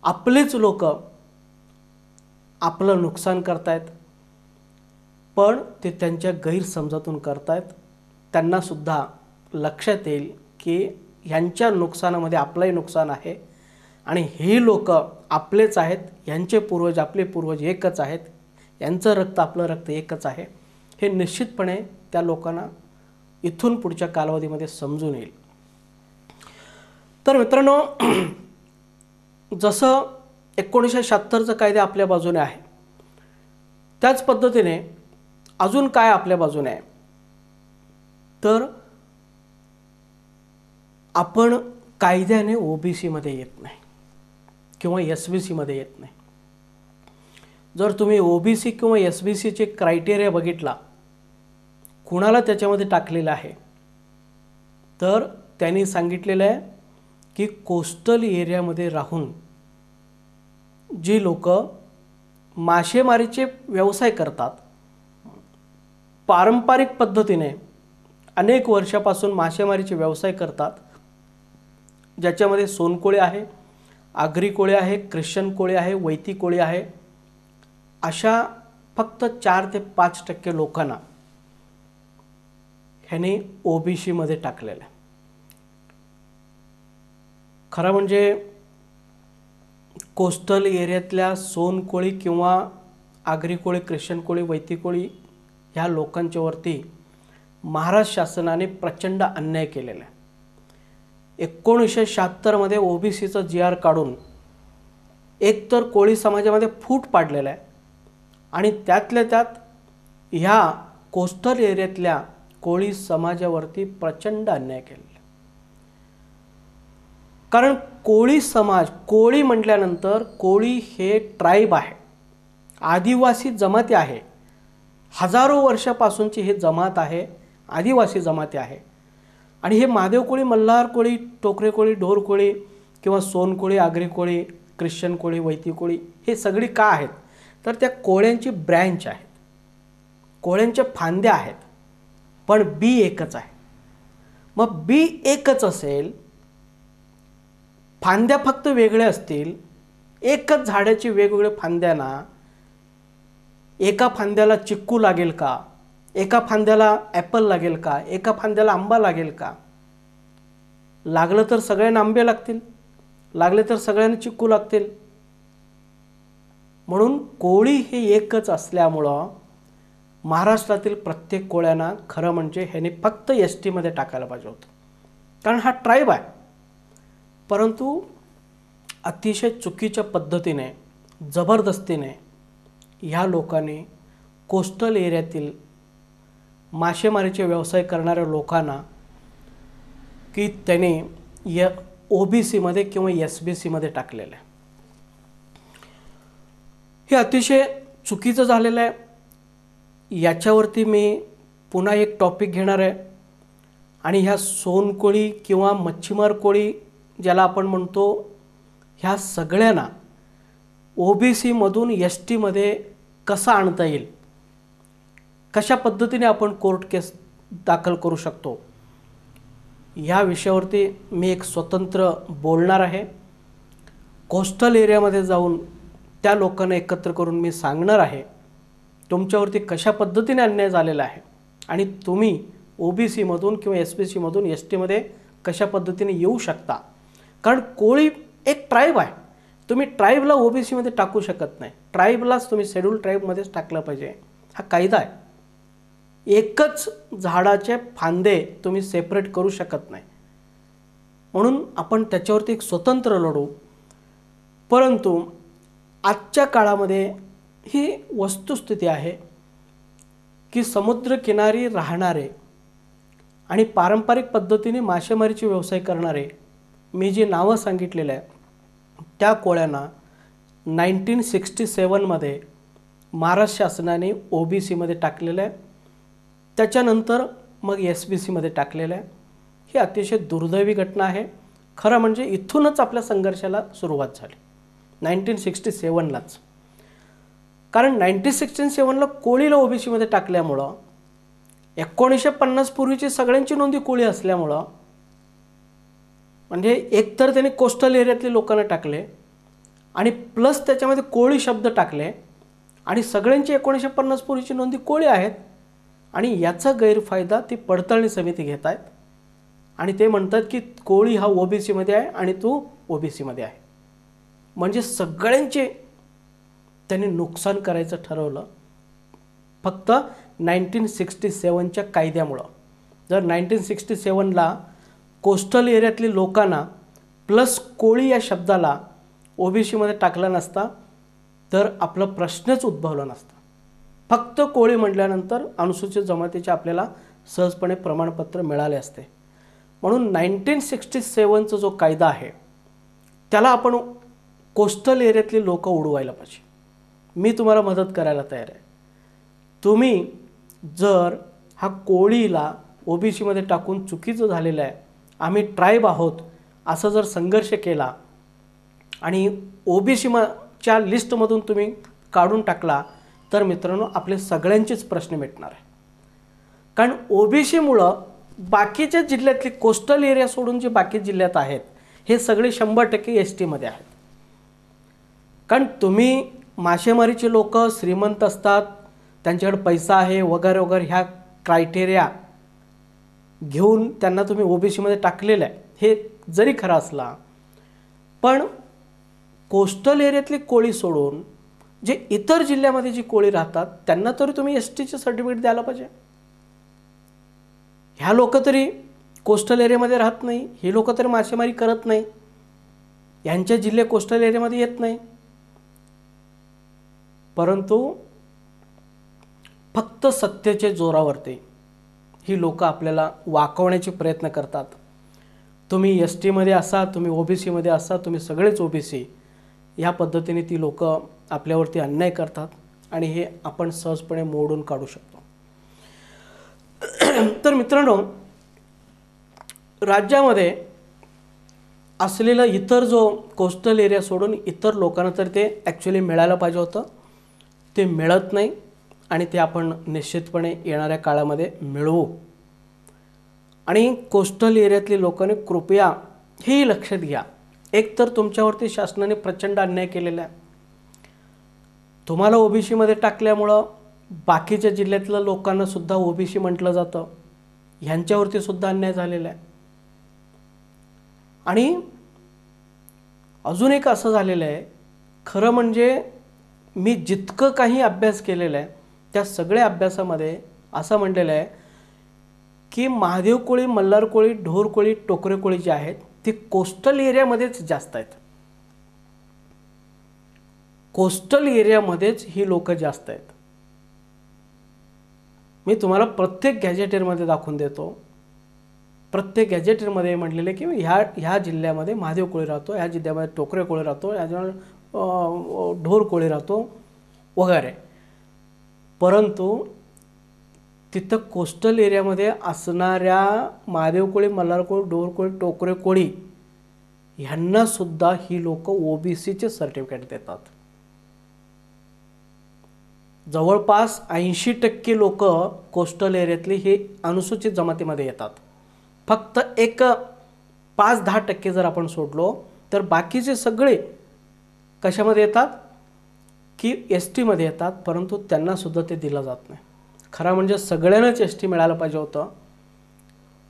आपलेच लोक आपलं नुकसान करतायत, पण ते त्यांच्या गैरसमजातून करतायत. त्यांनासुद्धा लक्षात येईल की ह्यांच्या नुकसानामध्ये आपलंही नुकसान आहे आणि हे लोक आपलेच आहेत, ह्यांचे पूर्वज आपले पूर्वज एकच आहेत, यांचं रक्त आपलं रक्त एकच आहे, हे निश्चितपणे त्या लोकांना इथून पुढच्या कालावधीमध्ये समजून येईल. तर मित्रांनो, जसं 1976चा कायदा आपल्या बाजूने आहे, त्याच पद्धतीने अजून काय आपल्या बाजूने आहे, तर आपण कायद्याने OBCमध्ये येत नाही किंवा SBCमध्ये येत नाही. जर तुम्ही OBC किंवा SBCचे क्रायटेरिया बघितला, कुणाला त्याच्यामध्ये टाकलेलं आहे, तर त्यांनी सांगितलेलं आहे की कोस्टल एरियामध्ये राहून जी लोक मासेमारीचे व्यवसाय करतात, पारंपरिक पद्धतीने अनेक वर्षापासून मासेमारीचे व्यवसाय करतात, ज्याच्यामध्ये सोनकोळी आहे, आगरी कोळी आहे, ख्रिश्चन कोळी आहे, वैती कोळी आहे, अशा फक्त 4 ते 5% लोकांना ह्याने OBCमध्ये टाकलेलं आहे. खरं म्हणजे कोस्टल एरियातल्या सोनकोळी किंवा आगरी कोळी, ख्रिश्चन कोळी, वैती कोळी ह्या लोकांच्यावरती महाराष्ट्र शासनाने प्रचंड अन्याय केलेला आहे. 1976मध्ये OBCचा GR काढून एकतर कोळी समाजामध्ये फूट पाडलेला आहे आणि त्यातल्या त्यात ह्या कोस्टल एरियातल्या कोळी समाजावरती प्रचंड अन्याय केलेला. कारण कोळी समाज, कोळी म्हटल्यानंतर कोळी हे ट्राईब आहे, आदिवासी जमाती आहे, हजारो वर्षापासूनची हे जमात आहे, आदिवासी जमाती आहे. आणि हे महादेव कोळी, मल्हार कोळी, टोकरे कोळी, ढोर कोळी किंवा सोनकोळी, आगरी कोळी, ख्रिश्चन कोळी, वैती कोळी हे सगळी का आहेत, तर त्या कोळ्यांची ब्रँच आहेत, कोळ्यांच्या फांद्या आहेत, पण बी एकच आहे. मग बी एकच असेल, फांद्या फक्त वेगळ्या असतील, एकच झाडाची वेगवेगळ्या फांद्यांना एका फांद्याला चिक्कू लागेल का, एका फांद्याला ॲपल लागेल का, एका फांद्याला आंबा लागेल का? लागलं तर सगळ्यांना आंबे लागतील, लागले तर सगळ्यांना चिक्कू लागतील. म्हणून कोळी हे एकच असल्यामुळं महाराष्ट्रातील प्रत्येक कोळ्यांना खरं म्हणजे ह्याने फक्त STमध्ये टाकायला पाहिजे होतं, कारण हा ट्राईब आहे. परंतु अतिशय चुकीच्या पद्धतीने, जबरदस्तीने ह्या लोकांनी कोस्टल एरियातील मासेमारीचे व्यवसाय करणाऱ्या लोकांना की त्याने OBCमध्ये किंवा SBCमध्ये टाकलेलं आहे. हे अतिशय चुकीचं झालेलं आहे. याच्यावरती मी पुन्हा एक टॉपिक घेणार आहे आणि ह्या सोनकोळी किंवा मच्छीमार कोळी ज्याला आपण म्हणतो, ह्या सगळ्यांना OBCमधून STमध्ये कसं आणता येईल, कशा पद्धतीने आपण कोर्ट केस दाखल करू शकतो, या विषयावरती मी एक स्वतंत्र बोलणार आहे. कोस्टल एरियामध्ये जाऊन त्या लोकांना एकत्र करून मी सांगणार आहे तुमच्यावरती कशा पद्धतीने अन्याय झालेला आहे आणि तुम्ही OBCमधून किंवा SBCमधून STमध्ये कशा पद्धतीने येऊ शकता. कारण कोळी एक ट्राईब आहे, तुम्ही ट्राईबला OBCमध्ये टाकू शकत नाही, ट्राईबलाच तुम्ही शेड्यूल ट्राईबमध्येच टाकलं पाहिजे, हा कायदा आहे. एकच झाडाचे फांदे तुम्ही सेपरेट करू शकत नाही, म्हणून आपण त्याच्यावरती एक स्वतंत्र लढू. परंतु आजच्या काळामध्ये ही वस्तुस्थिती आहे की समुद्रकिनारी राहणारे आणि पारंपरिक पद्धतीने मासेमारीचे व्यवसाय करणारे, मी जी नावं सांगितलेलं आहे त्या कोळ्यांना 1967मध्ये महाराष्ट्र शासनाने OBCमध्ये टाकलेलं आहे, त्याच्यानंतर मग SBCमध्ये टाकलेलं आहे. ही अतिशय दुर्दैवी घटना आहे खरं म्हणजे इथूनच आपल्या संघर्षाला सुरुवात झाली 1967लाच. कारण 1967ला कोळीला ओबीसीमध्ये टाकल्यामुळं 1950 पूर्वीची सगळ्यांची नोंदी कोळी असल्यामुळं म्हणजे एकतर त्यांनी कोस्टल एरियातले लोकांना टाकले आणि प्लस त्याच्यामध्ये कोळी शब्द टाकले आणि सगळ्यांची 1950 पूर्वीची नोंदी कोळी आहेत आणि याचा गैरफायदा ती पडताळणी समिती घेत आहेत आणि ते म्हणतात की कोळी हा ओबीसीमध्ये आहे आणि तू ओबीसीमध्ये आहे. म्हणजे सगळ्यांचे त्यांनी नुकसान करायचं ठरवलं फक्त 1967च्या कायद्यामुळं. जर 1967ला कोस्टल एरियातली लोकांना प्लस कोळी या शब्दाला ओबीसीमध्ये टाकला नसता तर आपला प्रश्नच उद्भवला नसता. फक्त कोळी म्हटल्यानंतर अनुसूचित जमातीचे आपल्याला सहजपणे प्रमाणपत्र मिळाले असते. म्हणून 1967चा जो कायदा आहे त्याला आपण कोस्टल एरियातली लोक उडवायला पाहिजे. मी तुम्हाला मदत करायला तयार आहे. तुम्ही जर हा कोळीला ओबीसीमध्ये टाकून चुकीचं झालेलं आहे, आम्ही ट्राईब आहोत असं जर संघर्ष केला आणि ओबीसीच्या लिस्टमधून तुम्ही काढून टाकला तर मित्रांनो आपले सगळ्यांचेच प्रश्न मिटणार आहे. कारण ओबीसीमुळं बाकीच्या जिल्ह्यातले कोस्टल एरिया सोडून जे बाकी जिल्ह्यात आहेत हे सगळे 100% एसटीमध्ये आहेत. कारण तुम्ही मासेमारीचे लोक श्रीमंत असतात, त्यांच्याकडे पैसा आहे वगैरे वगैरे ह्या क्रायटेरिया घेऊन त्यांना तुम्ही ओबीसीमध्ये टाकलेलं आहे. हे जरी खरं असला पण कोस्टल एरियातली कोळी सोडून जे इतर जिल्ह्यामध्ये जी कोळी राहतात त्यांना तरी तुम्ही एसटीचे सर्टिफिकेट द्यायला पाहिजे. ह्या लोक तरी कोस्टल एरियामध्ये राहत नाही, हे लोक तरी मासेमारी करत नाही, यांचे जिल्हे कोस्टल एरियामध्ये येत नाही. परंतु फक्त सत्तेच्या जोरावरती ही लोक आपल्याला वाकवण्याचे प्रयत्न करतात. तुम्ही एस टीमध्ये असा, तुम्ही ओबीसीमध्ये असा, तुम्ही सगळेच ओबीसी, ह्या पद्धतीने ती लोक आपल्यावरती अन्याय करतात आणि हे आपण सहजपणे मोडून काढू शकतो. तर मित्रांनो, राज्यामध्ये असलेला इतर जो कोस्टल एरिया सोडून इतर लोकांना तर ते ॲक्च्युली मिळायला पाहिजे होतं, ते मिळत नाही आणि ते आपण निश्चितपणे येणाऱ्या काळामध्ये मिळवू. आणि कोस्टल एरियातली लोकांनी कृपया हेही लक्षात घ्या, एक तर तुमच्यावरती शासनाने प्रचंड अन्याय केलेला आहे. तुम्हाला ओबीसीमध्ये टाकल्यामुळं बाकीच्या जिल्ह्यातल्या लोकांना सुद्धा ओबीसी म्हटलं जातं, ह्यांच्यावरती सुद्धा अन्याय झालेला आहे. आणि अजून एक असं झालेलं आहे, खरं म्हणजे मी जितकं काही अभ्यास केलेला आहे त्या सगळ्या अभ्यासामध्ये असं म्हटलेलं आहे की महादेव कोळी, मल्हार कोळी, ढोर कोळी, टोकरे कोळी जे आहेत ते कोस्टल एरियामध्येच जास्त आहेत. कोस्टल एरियामध्येच ही लोक जास्त आहेत. मी तुम्हाला प्रत्येक गॅजेटेरमध्ये दाखवून देतो. प्रत्येक गॅजेटेरमध्ये म्हटलेलं आहे की ह्या जिल्ह्यामध्ये महादेव कोळी राहतो, ह्या जिल्ह्यामध्ये टोकरे कोळी राहतो, ह्या ढोर कोळी राहतो वगैरे. परंतु तिथं कोस्टल एरियामध्ये असणाऱ्या महादेव कोळी, मल्हार कोळी, ढोर कोळी, टोकरे कोळी ह्यांना सुद्धा ही लोक ओबीसीचे सर्टिफिकेट देतात. जवळपास 80% लोक कोस्टल एरियातली हे अनुसूचित जमातीमध्ये येतात. फक्त एक 5-10% जर आपण सोडलो तर बाकीचे सगळे कशामध्ये येतात की एस टीमध्ये येतात, परंतु त्यांना सुद्धा ते दिलं जात नाही. खरं म्हणजे सगळ्यांनाच एस टी मिळायला पाहिजे होतं,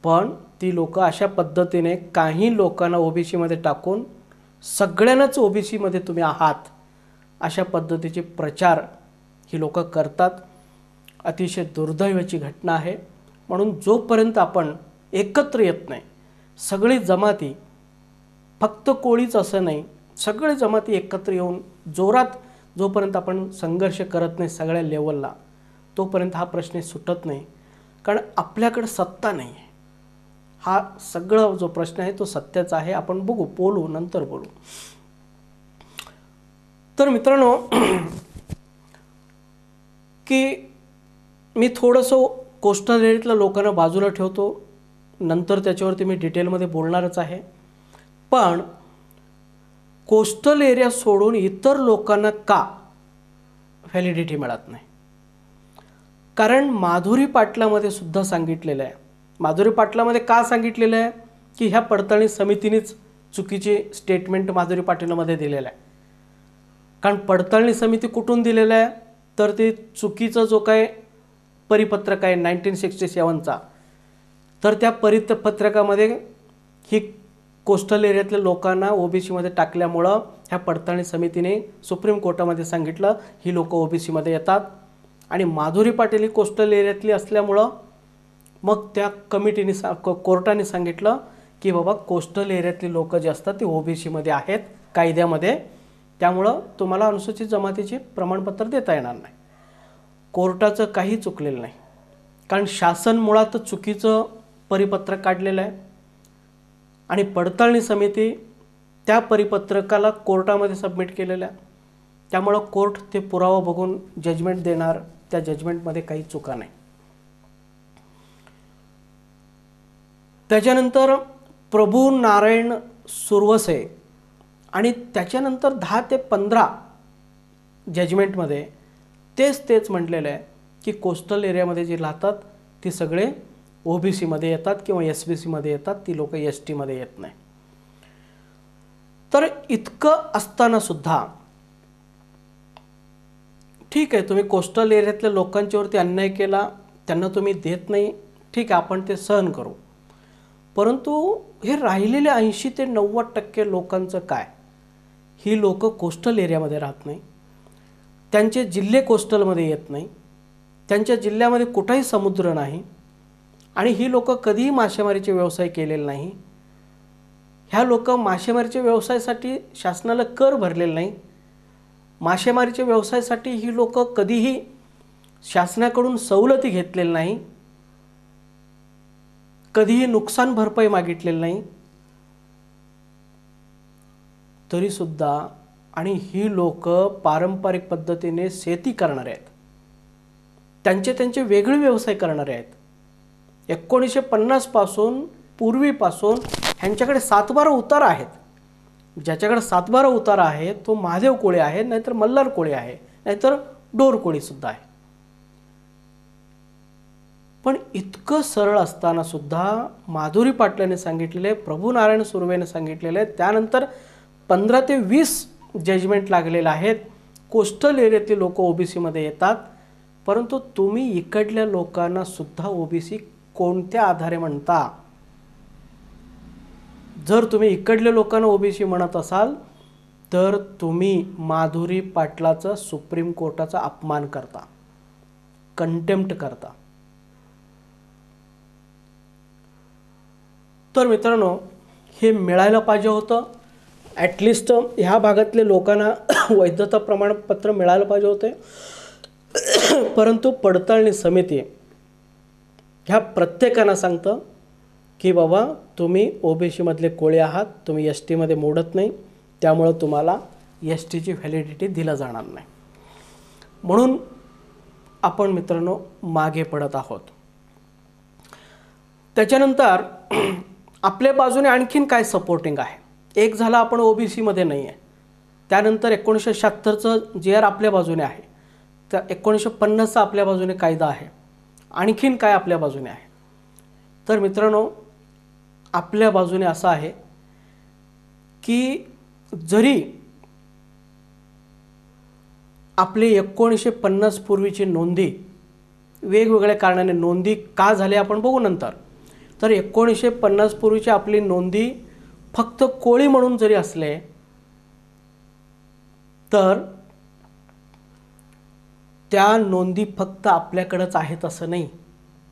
पण ती लोक अशा पद्धतीने काही लोकांना ओबीसीमध्ये टाकून सगळ्यांनाच ओबीसीमध्ये तुम्ही आहात अशा पद्धतीचे प्रचार ही लोक करतात. अतिशय दुर्दैवाची घटना आहे. म्हणून जोपर्यंत आपण एकत्र येत नाही, सगळी जमाती, फक्त कोळीच असं नाही, सगळे जमाती एकत्र येऊन जोरात जोपर्यंत आपण संघर्ष करत नाही सगळ्या लेवलला, तोपर्यंत हा प्रश्न सुटत नाही. कारण आपल्याकडे सत्ता नाही आहे. हा सगळा जो प्रश्न आहे तो सत्याचा आहे. आपण बघू, बोलू, नंतर बोलू. तर मित्रांनो, की मी थोडंसं कोस्टल एरियातल्या लोकांना बाजूला ठेवतो, नंतर त्याच्यावरती मी डिटेलमध्ये बोलणारच आहे. पण कोस्टल एरिया सोडून इतर लोकांना का व्हॅलिडिटी मिळत नाही? कारण माधुरी पाटलामध्ये सुद्धा सांगितलेलं आहे. माधुरी पाटलामध्ये का सांगितलेलं आहे की ह्या पडताळणी समितीनेच चुकीचे स्टेटमेंट माधुरी पाटलामध्ये दिलेलं आहे. कारण पडताळणी समिती कुठून दिलेलं आहे तर ते चुकीचं जो काय परिपत्रक आहे 1967चा, तर त्या परिपत्रकामध्ये ही कोस्टल एरियातल्या लोकांना ओबीसीमध्ये टाकल्यामुळं ह्या पडताळणी समितीने सुप्रीम कोर्टामध्ये सांगितलं ही लोकं ओबीसीमध्ये येतात. आणि माधुरी पाटील ही कोस्टल एरियातली असल्यामुळं मग त्या कमिटीने कोर्टाने सांगितलं की बाबा कोस्टल एरियातली लोकं जे असतात ती ओबीसीमध्ये आहेत कायद्यामध्ये, त्यामुळं तुम्हाला अनुसूचित जमातीचे प्रमाणपत्र देता येणार नाही. कोर्टाचं काही चुकलेलं नाही, कारण शासन मुळात चुकीचं परिपत्रक काढलेलं आहे आणि पडताळणी समिती त्या परिपत्रकाला कोर्टामध्ये सबमिट केलेलं आहे. त्यामुळं कोर्ट ते पुरावा बघून जजमेंट देणार, त्या जजमेंटमध्ये काही चुका नाही. त्याच्यानंतर प्रभू नारायण सुरवसे आणि त्याच्यानंतर 10 ते 15 जजमेंटमध्ये तेच म्हटलेलं आहे की कोस्टल एरियामध्ये जे राहतात ती सगळे ओबीसीमध्ये येतात किंवा एसबीसीमध्ये येतात, ती लोक एसटीमध्ये येत नाही. तर इतकं असताना सुद्धा ठीक आहे, तुम्ही कोस्टल एरियातल्या लोकांच्यावरती अन्याय केला, त्यांना तुम्ही देत नाही, ठीक आहे, आपण ते सहन करू. परंतु हे राहिलेले 80 ते 90% लोकांचं काय? ही लोक कोस्टल एरियामध्ये राहत नाही, त्यांचे जिल्हे कोस्टलमध्ये येत नाही, त्यांच्या जिल्ह्यामध्ये कुठेही समुद्र नाही आणि ही लोक कधीही मासेमारीचे व्यवसाय केलेले नाही. ह्या लोक मासेमारीच्या व्यवसायासाठी शासनाला कर भरलेला नाही. मासेमारीच्या व्यवसायासाठी ही लोक कधीही शासनाकडून सवलती घेतलेल्या नाही, कधीही नुकसान भरपाई मागितलेली नाही. तरी सुद्धा आणि ही लोक पारंपरिक पद्धतीने शेती करणारे आहेत, त्यांचे वेगळे व्यवसाय करणारे आहेत. 1950 पासून पूर्वीपासून ह्यांच्याकडे 7-12 उतारा आहेत. ज्याच्याकडे 7-12 उतारा आहे तो महादेव कोळी आहे, नाहीतर मल्हार कोळी आहे, नाहीतर डोर कोळी सुद्धा आहे. पण इतकं सरळ असताना सुद्धा माधुरी पाटलाने सांगितलेले, प्रभू नारायण सुर्वेने सांगितलेले, त्यानंतर 15 ते 20 जजमेंट लागलेले आहेत, कोस्टल एरियातले लोक ओबीसीमध्ये येतात. परंतु तुम्ही इकडल्या लोकांना सुद्धा ओबीसी कोणत्या आधारे म्हणता? जर तुम्ही इकडल्या लोकांना ओबीसी म्हणत असाल तर तुम्ही माधुरी पाटलाचा सुप्रीम कोर्टाचा अपमान करता, कंटेम्प्ट करता. तर मित्रांनो, हे मिळायला पाहिजे होतं. ॲटलिस्ट ह्या भागातले लोकांना वैधता प्रमाणपत्र मिळायला पाहिजे होते. परंतु पडताळणी समिती ह्या प्रत्येकांना सांगतं की बाबा तुम्ही ओबीसीमधले कोळी आहात, तुम्ही एस टीमध्ये मोडत नाही, त्यामुळं तुम्हाला एस टीची व्हॅलिडिटी दिला जाणार नाही. म्हणून आपण मित्रांनो मागे पडत आहोत. त्याच्यानंतर आपल्या बाजूने आणखीन काय सपोर्टिंग आहे? एक झालं आपण ओबीसीमध्ये नाही आहे, त्यानंतर 1976चं JR आपल्या बाजूने आहे, तर 1950चा आपल्या बाजूने कायदा आहे. आणखीन काय आपल्या बाजूने आहे? तर मित्रांनो, आपल्या बाजूने असं आहे की जरी आपले 1950 पूर्वीची नोंदी वेगवेगळ्या कारणाने नोंदी का झाली आपण बघू नंतर, तर 1950 पूर्वीची आपली नोंदी फक्त कोळी म्हणून जरी असले तर त्या नोंदी फक्त आपल्याकडेच आहेत असं नाही,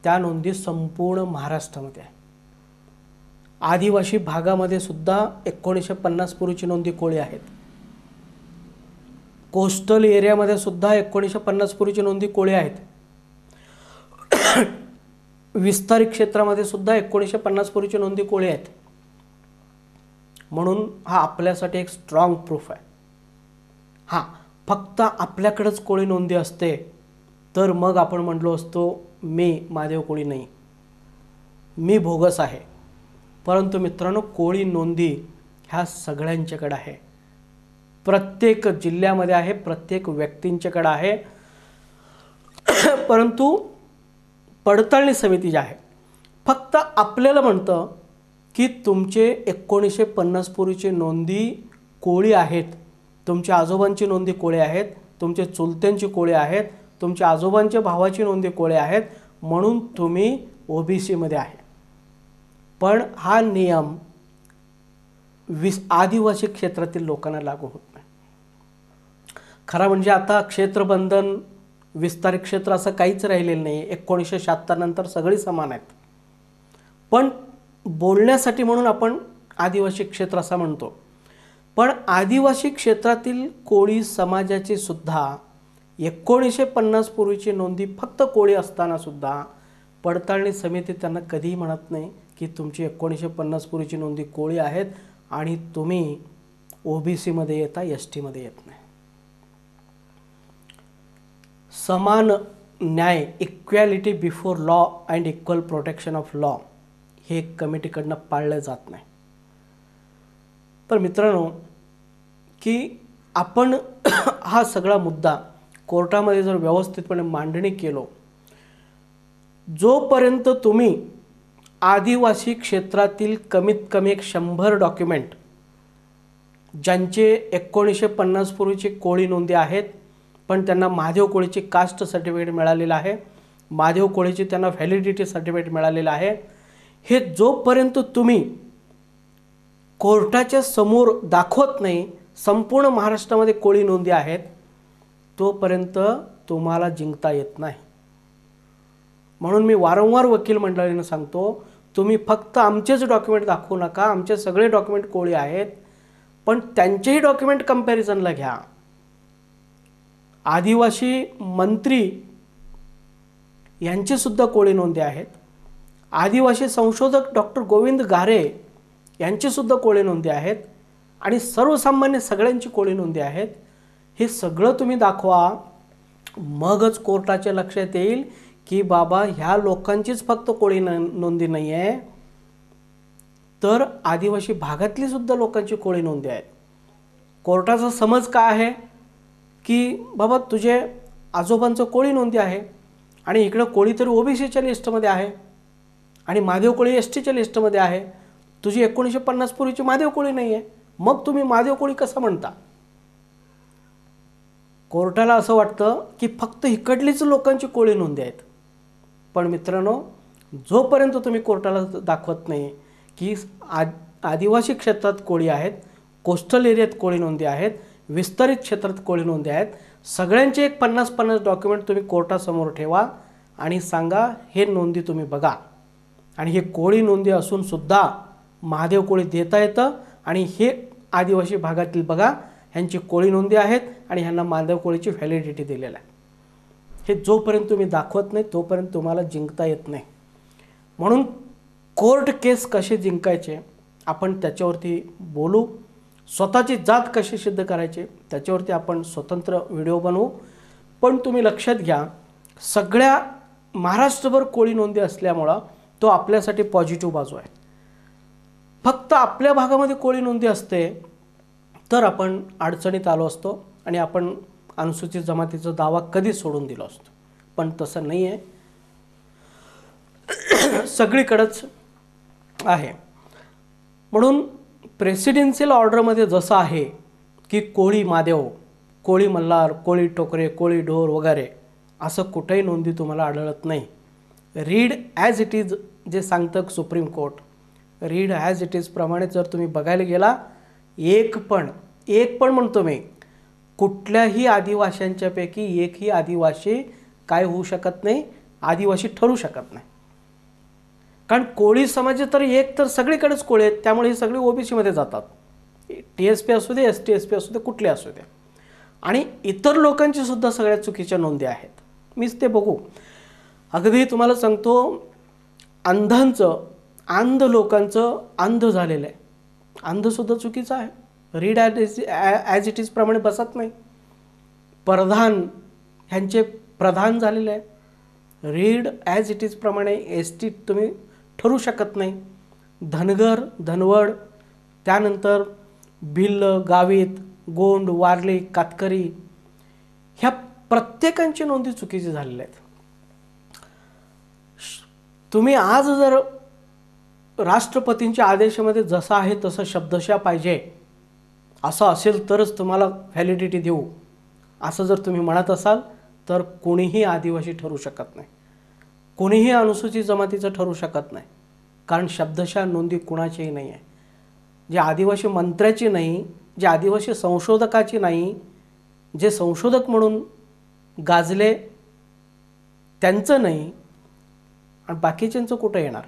त्या नोंदी संपूर्ण महाराष्ट्रामध्ये आहे. आदिवासी भागामध्ये सुद्धा 1950 पूर्वीची नोंदी कोळी आहेत. कोस्टल एरियामध्ये सुद्धा 1950 पूर्वीची नोंदी कोळी आहेत. विस्तारित क्षेत्रामध्ये सुद्धा 1950 पूर्वीची नोंदी कोळी आहेत. म्हणून हा आपल्यासाठी एक स्ट्रॉंग प्रूफ आहे. हां, फक्त आपल्याकडेच कोळी नोंदी असते तर मग आपण म्हणलो असतो मी महादेव कोळी नाही, मी भोगस आहे. परंतु मित्रांनो, कोळी नोंदी ह्या सगळ्यांच्याकडे आहे, प्रत्येक जिल्ह्यामध्ये आहे, प्रत्येक व्यक्तींच्याकडे आहे. परंतु पडताळणी समिती जी आहे फक्त आपल्याला म्हणतं की तुमचे 1950 पूर्वीचे नोंदी कोळी आहेत, तुमच्या आजोबांची नोंदी कोळी आहेत, तुमचे चुलत्यांची कोळी आहेत, तुमच्या आजोबांच्या भावाची नोंदी कोळी आहेत, म्हणून तुम्ही ओबीसीमध्ये आहे. पण हा नियम आदिवासी क्षेत्रातील लोकांना लागू होत नाही. खरं म्हणजे आता क्षेत्रबंधन, विस्तारित क्षेत्र असं काहीच राहिलेलं नाही. 1976 नंतर सगळी समान आहेत. पण बोलण्यासाठी म्हणून आपण आदिवासी क्षेत्र असं म्हणतो. पण आदिवासी क्षेत्रातील कोळी समाजाची सुद्धा 1950 पूर्वीची नोंदी फक्त कोळी असताना सुद्धा पडताळणी समिती त्यांना कधीही म्हणत नाही की तुमची 1950 पूर्वीची नोंदी कोळी आहेत आणि तुम्ही ओबीसीमध्ये येता, एसटीमध्ये येत नाही. समान न्याय, equality before law and equal protection of law हे कमिटीकडनं पाळलं जात नाही. पण मित्रांनो, की आपण हा सगळा मुद्दा कोर्टामध्ये जर व्यवस्थितपणे मांडणी केलो, जोपर्यंत तुम्ही आदिवासी क्षेत्रातील कमीत कमी 100 डॉक्युमेंट ज्यांचे 1950 पूर्वीचे कोळी नोंदी आहेत, पण त्यांना महादेव कोळीची कास्ट सर्टिफिकेट मिळालेलं आहे, महादेव कोळीची त्यांना व्हॅलिडिटी सर्टिफिकेट मिळालेलं आहे, हे जोपर्यंत तुम्ही कोर्टाच्या समोर दाखवत नाही संपूर्ण महाराष्ट्रामध्ये कोळी नोंदी आहेत, तोपर्यंत तुम्हाला जिंकता येत नाही. म्हणून मी वारंवार वकील मंडळींना सांगतो, तुम्ही फक्त आमचेच डॉक्युमेंट दाखवू नका, आमचे सगळे डॉक्युमेंट कोळी आहेत, पण त्यांचेही डॉक्युमेंट कंपॅरिझनला घ्या. आदिवासी मंत्री यांचेसुद्धा कोळी नोंदी आहेत, आदिवासी संशोधक डॉक्टर गोविंद घारे यांचेसुद्धा कोळी नोंदी आहेत आणि सर्वसामान्य सगळ्यांची कोळी नोंदी आहेत. हे सगळं तुम्ही दाखवा, मगच कोर्टाच्या लक्षात येईल की बाबा ह्या लोकांचीच फक्त कोळी नोंदी नाही आहे, तर आदिवासी भागातली सुद्धा लोकांची कोळी नोंदी आहेत. कोर्टाचा समज काय आहे की बाबा तुझे आजोबांचं कोळी नोंदी आहे आणि इकडं कोळी तरी ओबीसीच्या लिस्टमध्ये आहे आणि महादेव कोळी एसटीच्या लिस्टमध्ये आहे, तुझी 1950 पूर्वीची महादेव कोळी नाही आहे, मग तुम्ही महादेव कोळी कसं म्हणता? कोर्टाला असं वाटतं की फक्त इकडलीच लोकांची कोळी नोंदी आहेत. पण मित्रांनो, जोपर्यंत तुम्ही कोर्टाला दाखवत नाही की आदिवासी क्षेत्रात कोळी आहेत, कोस्टल एरियात कोळी नोंदी आहेत, विस्तारित क्षेत्रात कोळी नोंदी आहेत, सगळ्यांचे एक 50-50 डॉक्युमेंट तुम्ही कोर्टासमोर ठेवा आणि सांगा हे नोंदी तुम्ही बघा आणि हे कोळी नोंदी असून सुद्धा महादेव कोळी देता येतं आणि हे आदिवासी भागातील बघा ह्यांची कोळी नोंदी आहेत आणि ह्यांना महादेव कोळीची व्हॅलिडिटी दिलेलं आहे. हे जोपर्यंत तुम्ही दाखवत नाही तोपर्यंत तुम्हाला जिंकता येत नाही. म्हणून कोर्ट केस कसे जिंकायचे आपण त्याच्यावरती बोलू, स्वतःची जात कशी सिद्ध करायची त्याच्यावरती आपण स्वतंत्र व्हिडिओ बनवू. पण तुम्ही लक्षात घ्या, सगळ्या महाराष्ट्रभर कोळी नोंदी असल्यामुळं तो आपल्यासाठी पॉझिटिव्ह बाजू आहे. फक्त आपल्या भागामध्ये कोळी नोंदी असते तर आपण अडचणीत आलो असतो आणि आपण अनुसूचित जमातीचा दावा कधीच सोडून दिला असतो. पण तसं नाही आहे, सगळीकडेच आहे. म्हणून प्रेसिडेन्शियल ऑर्डरमध्ये जसं आहे की कोळी महादेव, कोळी मल्हार, कोळी टोकरे, कोळी ढोर वगैरे असं कुठेही नोंदी तुम्हाला आढळत नाही. रीड ॲज इट इज जे सांगतं supreme court, read as it is प्रमाणे जर तुम्ही बघायला गेला, एक पण म्हणतो मी, कुठल्याही आदिवाशांच्यापैकी एकही आदिवासी काय होऊ शकत नाही, आदिवासी ठरू शकत नाही. कारण कोळी समाज तर एक तर सगळीकडेच कोळी आहेत, त्यामुळे हे सगळे ओबीसीमध्ये जातात. TSP असू दे, ST/ST असू दे, कुठले असू दे. आणि इतर लोकांची सुद्धा सगळ्यात चुकीच्या नोंदी आहेत. मीच ते बघू, अगदी तुम्हाला सांगतो, अंध लोकांचं अंध झालेलं आहे. अंधसुद्धा चुकीचं आहे, रीड ॲज इट इज प्रमाणे बसत नाही. प्रधान ह्यांचे प्रधान झालेले आहे, रीड ॲज इट इज प्रमाणे ST तुम्ही ठरू शकत नाही. धनगर, धनवड, त्यानंतर भिल्ल, गावित, गोंड, वारली, कातकरी ह्या प्रत्येकांची नोंदी चुकीची झालेल्या आहेत. तुम्ही आज जर राष्ट्रपतींच्या आदेशामध्ये जसं आहे तसं शब्दशः पाहिजे असं असेल तरच तुम्हाला व्हॅलिडिटी देऊ असं जर तुम्ही म्हणत असाल तर कोणीही आदिवासी ठरू शकत नाही, कोणीही अनुसूचित जमातीचं ठरू शकत नाही. कारण शब्दशः नोंदी कुणाचीही नाही आहे. जे आदिवासी मंत्र्याची नाही, जे आदिवासी संशोधकाची नाही, जे संशोधक म्हणून गाजले त्यांचं नाही आणि बाकीच्यांचं कुठं येणार.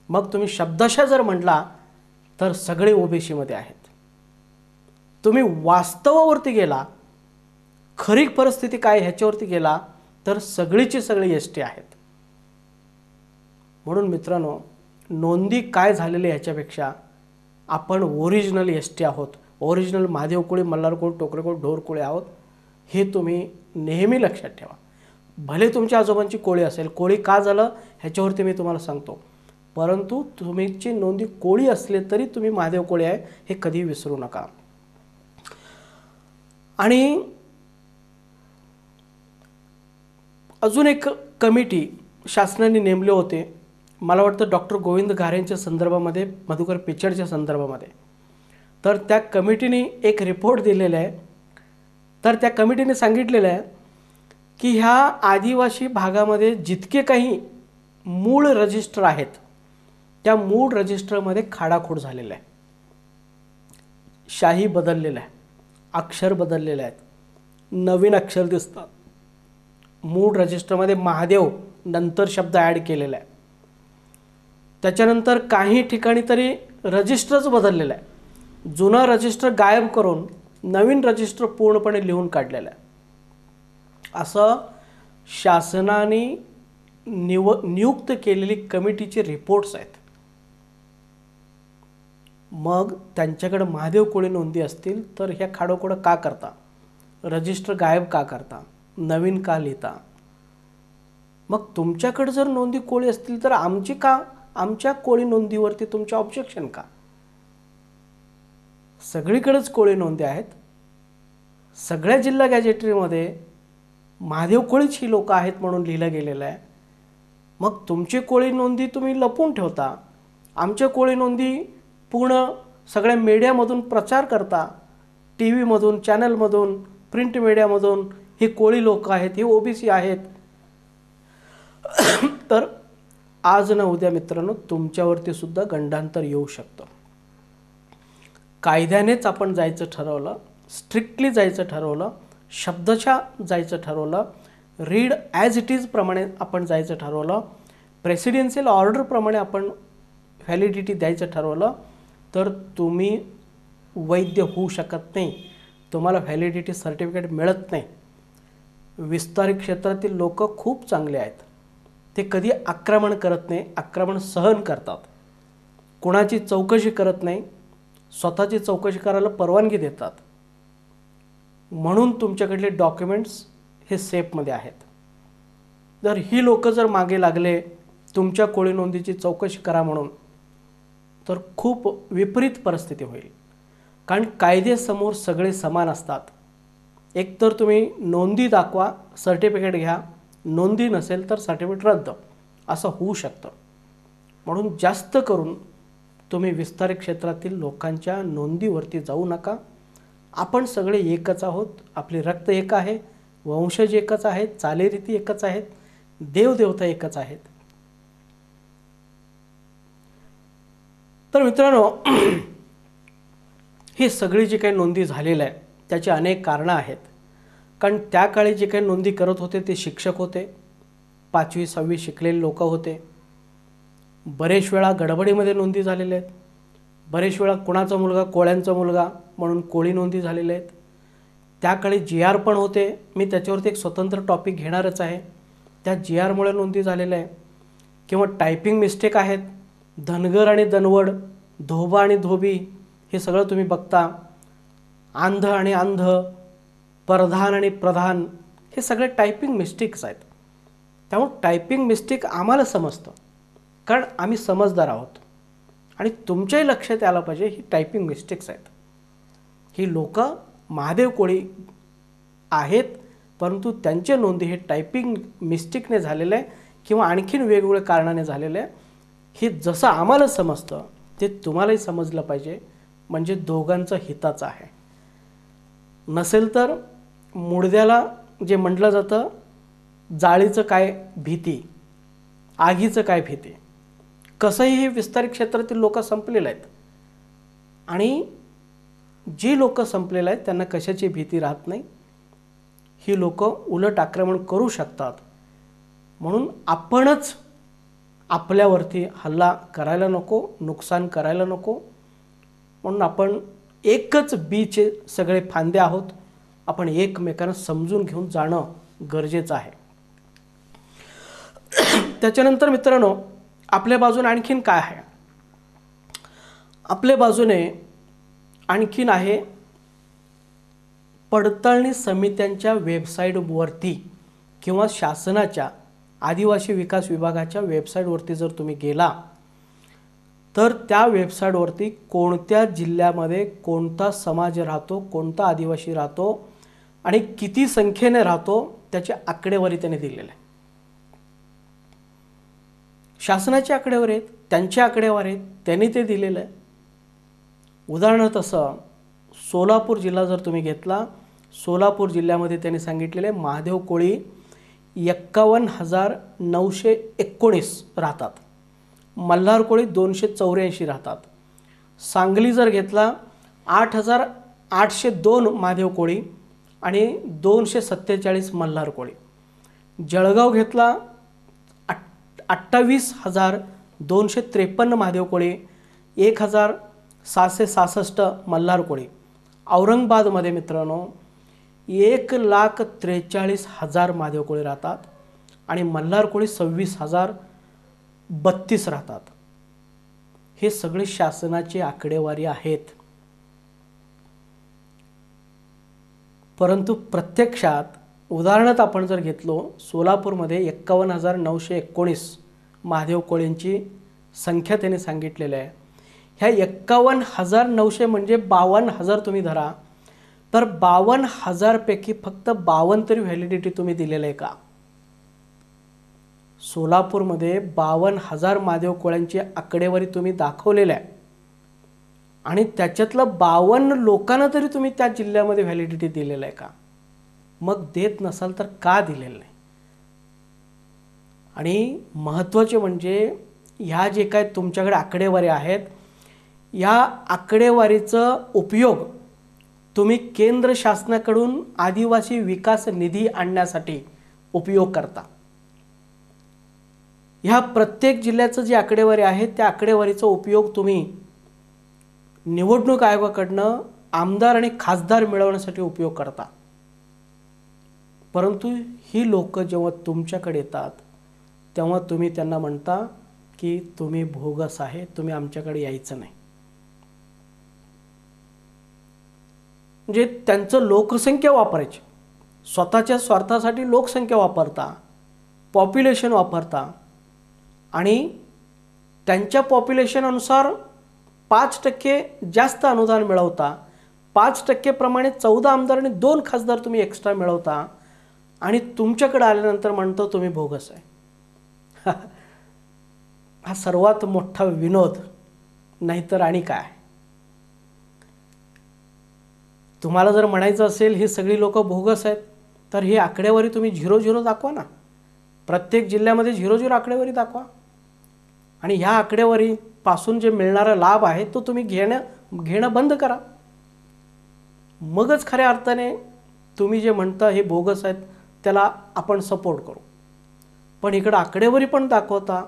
मग तुम्ही शब्दशः जर म्हटला तर सगळे ओबीसीमध्ये आहेत. तुम्ही वास्तवावरती गेला, खरी परिस्थिती काय ह्याच्यावरती गेला तर सगळीची सगळी एसटी आहेत. म्हणून मित्रांनो, नोंदी काय झालेली ह्याच्यापेक्षा आपण ओरिजिनल एसटी आहोत, ओरिजिनल महादेव कोळी, मल्हार कोळी, टोकरे कोळी, ढोर कोळी आहोत हे तुम्ही नेहमी लक्षात ठेवा. भले तुमच्या आजोबांची कोळी असेल, कोळी का झालं ह्याच्यावरती मी तुम्हाला सांगतो, परंतु तुमची नोंदी कोळी असले तरी तुम्ही महादेव कोळी आहे हे कधी विसरू नका. आणि अजून एक कमिटी शासनाने नेमले होते, मला वाटतं डॉक्टर गोविंद घारेंच्या संदर्भामध्ये, मधुकर पिचडच्या संदर्भामध्ये. तर त्या कमिटीने एक रिपोर्ट दिलेला आहे. तर त्या कमिटीने सांगितलेलं आहे की ह्या आदिवासी भागामध्ये जितके काही मूळ रजिस्टर आहेत त्या मूळ रजिस्टरमध्ये खाडाखोड झालेला आहे, शाही बदललेला आहे, अक्षर बदललेले आहेत, नवीन अक्षर दिसतात. मूळ रजिस्टरमध्ये महादेव नंतर शब्द ॲड केलेला आहे. त्याच्यानंतर काही ठिकाणी तरी रजिस्टरच बदललेलं आहे. जुनं रजिस्टर गायब करून नवीन रजिस्टर पूर्णपणे लिहून काढलेलं आहे. असं शासनाने नियुक्त केलेली कमिटीचे रिपोर्ट्स आहेत. मग त्यांच्याकडे महादेव कोळी नोंदी असतील तर ह्या खाडोखोडं का करता, रजिस्टर गायब का करता, नवीन का लिहिता? मग तुमच्याकडे जर नोंदी कोळी असतील तर आमची का, आमच्या कोळी नोंदीवरती तुमचे ऑब्जेक्शन का? सगळीकडेच कोळी नोंदी आहेत. सगळ्या जिल्हा गॅजेटरीमध्ये महादेव कोळीच ही लोक आहेत म्हणून लिहिलं गेलेलं आहे. मग तुमची कोळी नोंदी तुम्ही लपवून ठेवता, आमच्या कोळी नोंदी पूर्ण सगळ्या मीडियामधून प्रचार करता, टी व्हीमधून, चॅनलमधून, प्रिंट मीडियामधून ही कोळी लोक आहेत, ही ओबीसी आहेत. तर आज ना उद्या मित्रांनो तुमच्यावरती सुद्धा गंडांतर येऊ शकतं. कायद्यानेच आपण जायचं ठरवलं, स्ट्रिक्टली जायचं ठरवलं, शब्दशः जायचं ठरवलं, रीड ॲज इट इज प्रमाणे आपण जायचं ठरवलं, प्रेसिडेन्शियल ऑर्डरप्रमाणे आपण व्हॅलिडिटी द्यायचं ठरवलं तर तुम्ही वैध होऊ शकत नाही, तुम्हाला व्हॅलिडिटी सर्टिफिकेट मिळत नाही. विस्तारित क्षेत्रातील लोक खूप चांगले आहेत, ते कधी आक्रमण करत नाही, आक्रमण सहन करतात, कोणाची चौकशी करत नाही, स्वतःची चौकशी करायला परवानगी देतात. म्हणून तुमच्याकडले डॉक्युमेंट्स हे सेफमध्ये आहेत. जर ही लोक जर मागे लागले तुमच्या कोळी नोंदीची चौकशी करा म्हणून तर खूप विपरीत परिस्थिती होईल. कारण कायद्यासमोर सगळे समान असतात. एकतर तुम्ही नोंदी दाखवा, सर्टिफिकेट घ्या, नोंदी नसेल तर सर्टिफिकेट रद्द, असं होऊ शकतं. म्हणून जास्त करून तुम्ही विस्तारित क्षेत्रातील लोकांच्या नोंदीवरती जाऊ नका. आपण सगळे एकच आहोत, आपले रक्त एक आहे, वंशज एकच आहेत, चालीरीती एकच आहेत, देवदेवता एकच आहेत. तर मित्रांनो, ही सगळी जी काही नोंदी झालेली आहे त्याची अनेक कारणं आहेत. कारण त्या काळी जे काही नोंदी करत होते ते शिक्षक होते, 5वी 6वी शिकलेले लोक होते. बरेच वेळा गडबडीमध्ये नोंदी झालेल्या आहेत. बरेच वेळा कुणाचा मुलगा कोळ्यांचा मुलगा म्हणून कोळी नोंदी झालेल्या आहेत. त्या काळी GR पण होते, मी त्याच्यावरती एक स्वतंत्र टॉपिक घेणारच आहे. त्या GRमुळे नोंदी झालेल्या आहे. किंवा टायपिंग मिस्टेक आहेत, धनगर आणि दनवड, धोबा आणि धोबी हे सगळं तुम्ही बघता. आंध आणि अंध, प्रधान आणि प्रधान हे सगळे टायपिंग मिस्टेक्स आहेत. त्यामुळे टायपिंग मिस्टेक आम्हाला समजतं कारण आम्ही समजदार आहोत आणि तुमच्याही लक्षात यायला पाहिजे ही टायपिंग मिस्टेक्स आहेत. ही लोक महादेव कोळी आहेत, परंतु त्यांचे नोंदी हे टायपिंग मिस्टेकने झालेले आहे किंवा आणखीन वेगवेगळ्या कारणाने झालेले आहे. हे जसं आम्हाला समजतं ते तुम्हालाही समजलं पाहिजे, म्हणजे दोघांचं हिताचं आहे. नसेल तर मुडद्याला जे म्हटलं जातं, जाळीचं काय भीती, आगीचं काय भीती. कसंही हे विस्तारित क्षेत्रातील लोक संपलेले आहेत आणि जी लोक संपलेले आहेत त्यांना कशाची भीती राहत नाही. ही लोक उलट आक्रमण करू शकतात. म्हणून आपणच आपल्यावरती हल्ला करायला नको, नुकसान करायला नको. म्हणून आपण एकच बीचे सगळे फांदे आहोत. आपण एकमेकांना समजून घेऊन जाणं गरजेचं आहे. त्याच्यानंतर मित्रांनो, आपल्या बाजूने आणखीन काय आहे? आपल्या बाजूने आणखीन आहे, पडताळणी समित्यांच्या वेबसाईटवरती किंवा शासनाच्या आदिवासी विकास विभागाच्या वेबसाईटवरती जर तुम्ही गेला तर त्या वेबसाईटवरती कोणत्या जिल्ह्यामध्ये कोणता समाज राहतो, कोणता आदिवासी राहतो आणि किती संख्येने राहतो त्याची आकडेवारी त्याने दिलेली आहे. शासनाची आकडेवारी आहेत, त्यांची आकडेवारी आहेत, त्यांनी ते दिलेलं आहे. उदाहरणार्थ तसं सोलापूर जिल्हा जर तुम्ही घेतला, सोलापूर जिल्ह्यामध्ये त्यांनी सांगितलेले आहे महादेव कोळी 51,919 राहतात. मल्हार कोळी 284 राहतात. सांगली जर घेतला 8,802 महादेव कोळी आणि 247 मल्हार कोळी. जळगाव घेतला 28,253 महादेव कोळी, 1,766 मल्हार कोळी. औरंगाबादमध्ये मित्रांनो 1,43,000 महादेव कोळी राहतात आणि मल्हार कोळी 26,032 राहतात. हे सगळे शासनाची आकडेवारी आहेत. परंतु प्रत्यक्षात उदाहरणार्थ आपण जर घेतलो, सोलापूरमध्ये 51,919 महादेव कोळींची संख्या त्याने सांगितलेली आहे. ह्या 51,900 म्हणजे 52,000 तुम्ही धरा, तर 52,000 पैकी फक्त 52 तरी व्हॅलिडिटी तुम्ही दिलेलं आहे का? सोलापूरमध्ये 52,000 महादेव कोळ्यांची आकडेवारी तुम्ही दाखवलेली आहे आणि त्याच्यातलं 52 लोकांना तरी तुम्ही त्या जिल्ह्यामध्ये व्हॅलिडिटी दिलेलं आहे का? मग देत नसाल तर का दिलेलं नाही? आणि महत्त्वाचे म्हणजे ह्या जे काय तुमच्याकडे आकडेवारी आहेत, या आकडेवारीचा उपयोग तुम्ही केंद्र शासनाकडून आदिवासी विकास निधी आणण्यासाठी उपयोग करता. ह्या प्रत्येक जिल्ह्याचं जी आकडेवारी आहे त्या आकडेवारीचा उपयोग तुम्ही निवडणूक आयोगाकडनं आमदार आणि खासदार मिळवण्यासाठी उपयोग करता. परंतु ही लोक जेव्हा तुमच्याकडे येतात तेव्हा तुम्ही त्यांना म्हणता की तुम्ही भोगस आहे, तुम्ही आमच्याकडे यायचं नाही. म्हणजे त्यांचं लोकसंख्या वापरायची, स्वतःच्या स्वार्थासाठी लोकसंख्या वापरता, पॉप्युलेशन वापरता आणि त्यांच्या पॉप्युलेशननुसार 5% जास्त अनुदान मिळवता. 5% प्रमाणे 14 आमदार आणि 2 खासदार तुम्ही एक्स्ट्रा मिळवता आणि तुमच्याकडे आल्यानंतर म्हणतो तुम्ही भोगस आहे. हा सर्वात मोठा विनोद, नाहीतर आणि काय. तुम्हाला जर म्हणायचं असेल ही सगळी लोक भोगस आहेत, तर ही आकडेवारी तुम्ही 0-0 दाखवा ना. प्रत्येक जिल्ह्यामध्ये 0-0 आकडेवारी दाखवा आणि ह्या आकडेवारीपासून जे मिळणारा लाभ आहे तो तुम्ही घेणं बंद करा. मगच खऱ्या अर्थाने तुम्ही जे म्हणता हे बोगस आहेत त्याला आपण सपोर्ट करू. पण इकडं आकडेवारी पण दाखवता,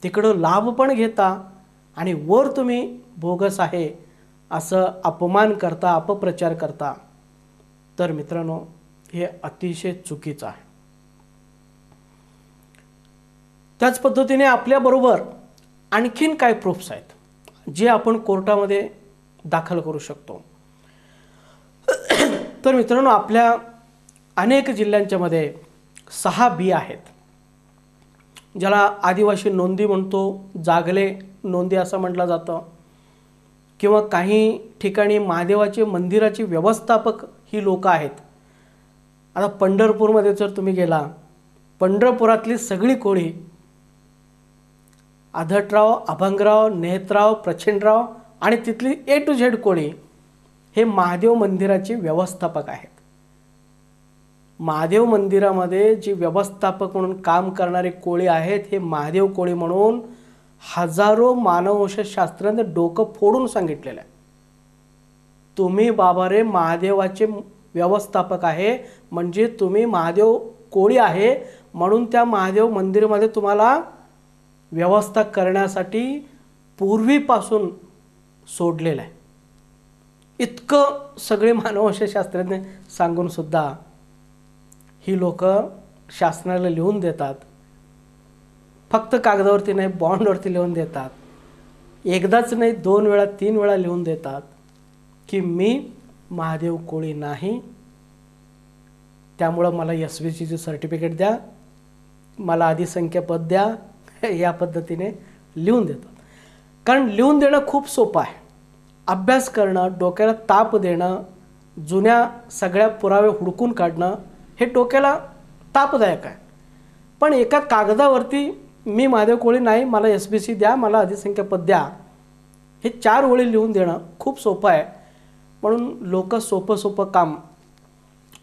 तिकडं लाभ पण घेता आणि वर तुम्ही बोगस आहे असं अपमान करता, अपप्रचार करता, तर मित्रांनो हे अतिशय चुकीचं आहे. त्याच पद्धतीने आपल्याबरोबर आणखीन काय प्रूफ्स आहेत जे आपण कोर्टामध्ये दाखल करू शकतो. तर मित्रांनो आपल्या अनेक जिल्ह्यांच्या मध्ये 6 बी आहेत, ज्याला आदिवासी नोंदी म्हणतो, जागले नोंदी असं म्हटलं जातं. किंवा काही ठिकाणी महादेवाचे मंदिराचे व्यवस्थापक ही लोक आहेत. आता पंढरपूरमध्ये जर तुम्ही गेला, पंढरपुरातली सगळी कोळी आधटराव, अभंगराव, नेहतराव, प्रचंडराव आणि तिथली A to Z कोळी हे महादेव मंदिराचे व्यवस्थापक आहेत. महादेव मंदिरामध्ये जी व्यवस्थापक म्हणून काम करणारे कोळी आहेत हे महादेव कोळी म्हणून हजारो मानववंशशास्त्रांनी डोकं फोडून सांगितलेलं आहे. तुम्ही बाबा रे महादेवाचे व्यवस्थापक आहे म्हणजे तुम्ही महादेव कोळी आहे म्हणून त्या महादेव मंदिरामध्ये तुम्हाला व्यवस्था करण्यासाठी पूर्वीपासून सोडलेलं आहे. इतकं सगळे मानववंशशास्त्रज्ञ सांगून सुद्धा ही लोक शासनाला लिहून देतात. फक्त कागदावरती नाही, बॉन्डवरती लिहून देतात. एकदाच नाही, 2 वेळा 3 वेळा लिहून देतात की मी महादेव कोळी नाही, त्यामुळं मला SBCचं सर्टिफिकेट द्या, मला अधिसंख्य पद द्या, या पद्धतीने लिहून देतात. कारण लिहून देणं खूप सोपं आहे. अभ्यास करणं, डोक्याला ताप देणं, जुन्या सगळ्या पुरावे हुडकून काढणं हे डोक्याला तापदायक आहे. पण एका कागदावरती मी महादेव कोळी नाही, मला SBC द्या, मला अधिसंख्य पद द्या, हे 4 ओळी लिहून देणं खूप सोपं आहे. म्हणून लोक सोपं काम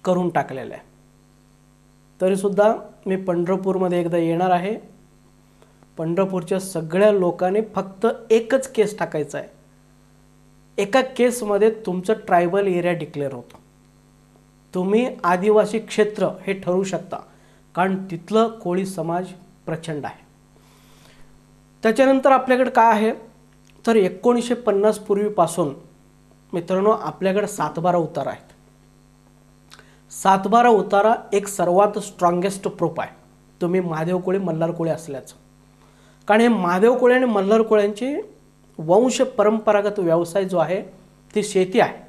करून टाकलेलं आहे. तरीसुद्धा मी पंढरपूरमध्ये एकदा येणार आहे. पंढरपूरच्या सगळ्या लोकांनी फक्त एकच केस टाकायचा आहे. एका केसमध्ये तुमचं ट्रायबल एरिया डिक्लेअर होतं. तुम्ही आदिवासी क्षेत्र हे ठरवू शकता कारण तिथलं कोळी समाज प्रचंड आहे. त्याच्यानंतर आपल्याकडे काय आहे तर 1950 पूर्वीपासून मित्रांनो आपल्याकडे 7/12 उतारा आहेत. 7/12 उतारा एक सर्वात स्ट्रॉंगेस्ट प्रूफ आहे तुम्ही महादेव कोळी, मल्हार कोळी असल्याचं. कारण हे महादेव कोळी आणि मल्हार कोळ्यांची वंश परंपरागत व्यवसाय जो आहे ती शेती आहे.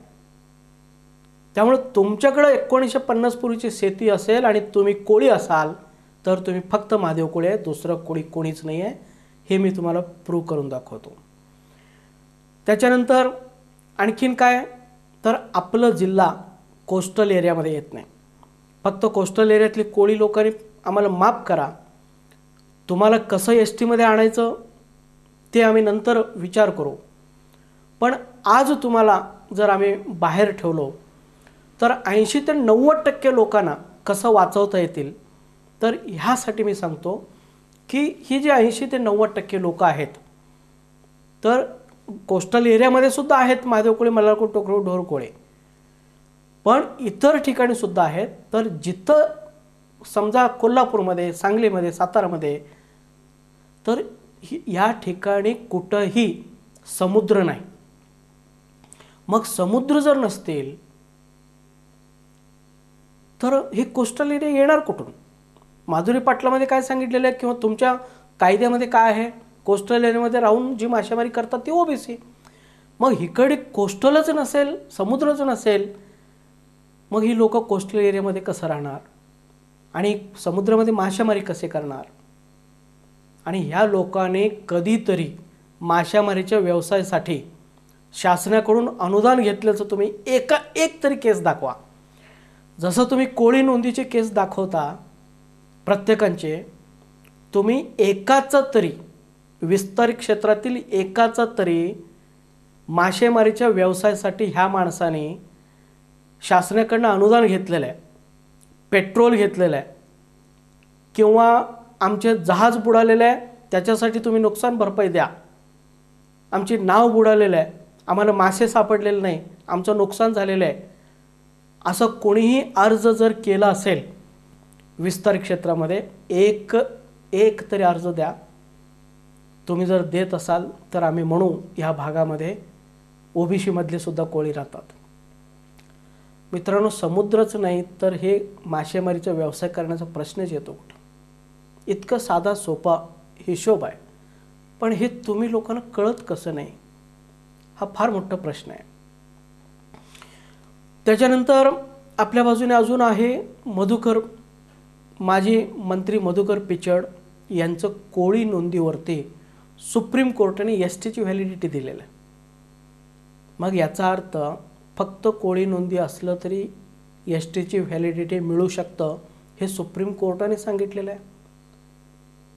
त्यामुळे तुमच्याकडे 1950 पूर्वीची शेती असेल आणि तुम्ही कोळी असाल तर तुम्ही फक्त महादेव कोळी आहे, दुसरं कोळी कोणीच नाही आहे. हे मी तुम्हाला प्रूव्ह करून दाखवतो. त्याच्यानंतर आणखीन काय तर आपलं जिल्हा कोस्टल एरियामध्ये येत नाही. फक्त कोस्टल एरियातली कोळी लोकांनी आम्हाला माफ करा, तुम्हाला कसं STमध्ये आणायचं ते आम्ही नंतर विचार करू. पण आज तुम्हाला जर आम्ही बाहेर ठेवलो तर 80 ते 90% लोकांना कसं वाचवता येतील. तर ह्यासाठी मी सांगतो की ही जी 80 ते 90% लोक आहेत तर कोस्टल एरियामध्ये सुद्धा आहेत महादेव कोळी, मल्हार कोळी, टोकरू, ढोर कोळी, पण इतर ठिकाणी सुद्धा आहेत. तर जिथं समजा कोल्हापूरमध्ये, सांगलीमध्ये, सातारामध्ये तर या ठिकाणी कुठंही समुद्र नाही. मग समुद्र जर नसतील तर हे कोस्टल एरिया येणार कुठून? माधुरी पाटलामध्ये काय सांगितलेलं आहे किंवा तुमच्या कायद्यामध्ये काय आहे? कोस्टल एरियामध्ये राहून जी मासेमारी करतात ती OBC. मग इकडे कोस्टलच नसेल, समुद्रच नसेल, मग ही लोक कोस्टल एरियामध्ये कसं राहणार आणि समुद्रामध्ये मासेमारी कसे करणार? आणि ह्या लोकांनी कधीतरी मासेमारीच्या व्यवसायासाठी शासनाकडून अनुदान घेतल्याचं तुम्ही एक तरी केस दाखवा. जसं तुम्ही कोळी नोंदीचे केस दाखवता प्रत्येकांचे, तुम्ही एकाचा तरी विस्तारित क्षेत्रातील एकाचा तरी मासेमारीच्या व्यवसायासाठी ह्या माणसाने शासनाकडून अनुदान घेतलेलं आहे, पेट्रोल घेतलेलं आहे किंवा आमचे जहाज बुडालेलं आहे त्याच्यासाठी तुम्ही नुकसान भरपाई द्या, आमची नाव बुडालेलं आहे, आम्हाला मासे सापडलेले नाही, आमचं नुकसान झालेलं आहे, असं कोणीही अर्ज जर केला असेल विस्तार क्षेत्रामध्ये एक तरी अर्ज द्या. तुम्ही जर देत असाल तर आम्ही म्हणू ह्या भागामध्ये OBC मधले सुद्धा कोळी राहतात. मित्रांनो समुद्रच नाही तर हे मासेमारीचा व्यवसाय करण्याचा प्रश्नच येतो कुठं? इतकं साधा सोपा हिशोब आहे, पण हे तुम्ही लोकांना कळत कसं नाही हा फार मोठा प्रश्न आहे. त्याच्यानंतर आपल्या बाजूने अजून आहे मधुकर, माजी मंत्री मधुकर पिचड यांचं कोळी नोंदीवरती सुप्रीम कोर्टाने STची व्हॅलिडिटी दिलेलं आहे. मग याचा अर्थ फक्त कोळी नोंदी असलं तरी एस टीची व्हॅलिडिटी मिळू शकतं हे सुप्रीम कोर्टाने सांगितलेलं आहे.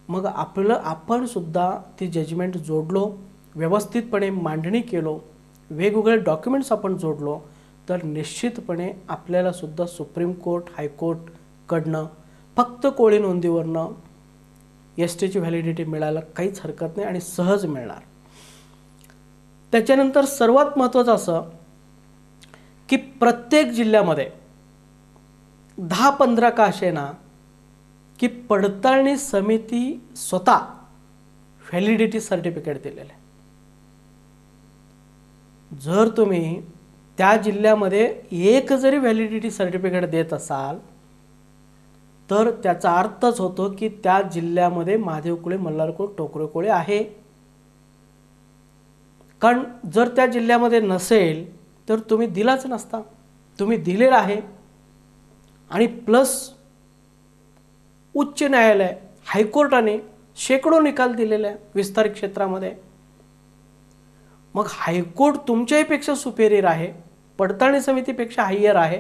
मग आपण सुद्धा ती जजमेंट जोडलो, व्यवस्थितपणे मांडणी केलो, वेगवेगळे डॉक्युमेंट्स आपण जोडलो, तर निश्चितपणे आपल्याला सुद्धा सुप्रीम कोर्ट, हायकोर्टकडनं फक्त कोळी नोंदीवरनं एस टीची व्हॅलिडिटी मिळायला काहीच हरकत नाही आणि सहज मिळणार. त्याच्यानंतर सर्वात महत्त्वाचं असं की प्रत्येक जिल्ह्यामध्ये 10-15 का असेना की पडताळणी समिती स्वतः व्हॅलिडिटी सर्टिफिकेट दिलेलं आहे. जर तुम्ही त्या जिल्ह्यामध्ये एक जरी व्हॅलिडिटी सर्टिफिकेट देत असाल तर त्याचा अर्थच होतो की त्या जिल्ह्यामध्ये महादेव कोळी, मल्हार कोळी, टोकरे कोळी आहे. कारण जर त्या जिल्ह्यामध्ये नसेल तर तुम्ही दिलाच नसता. तुम्ही दिलेला आहे. आणि प्लस उच्च न्यायालय, हायकोर्टाने शेकडो निकाल दिलेले आहे विस्तारित क्षेत्रामध्ये. मग हायकोर्ट तुमच्याहीपेक्षा सुपेरियर आहे, पडताळणी समितीपेक्षा हायर आहे.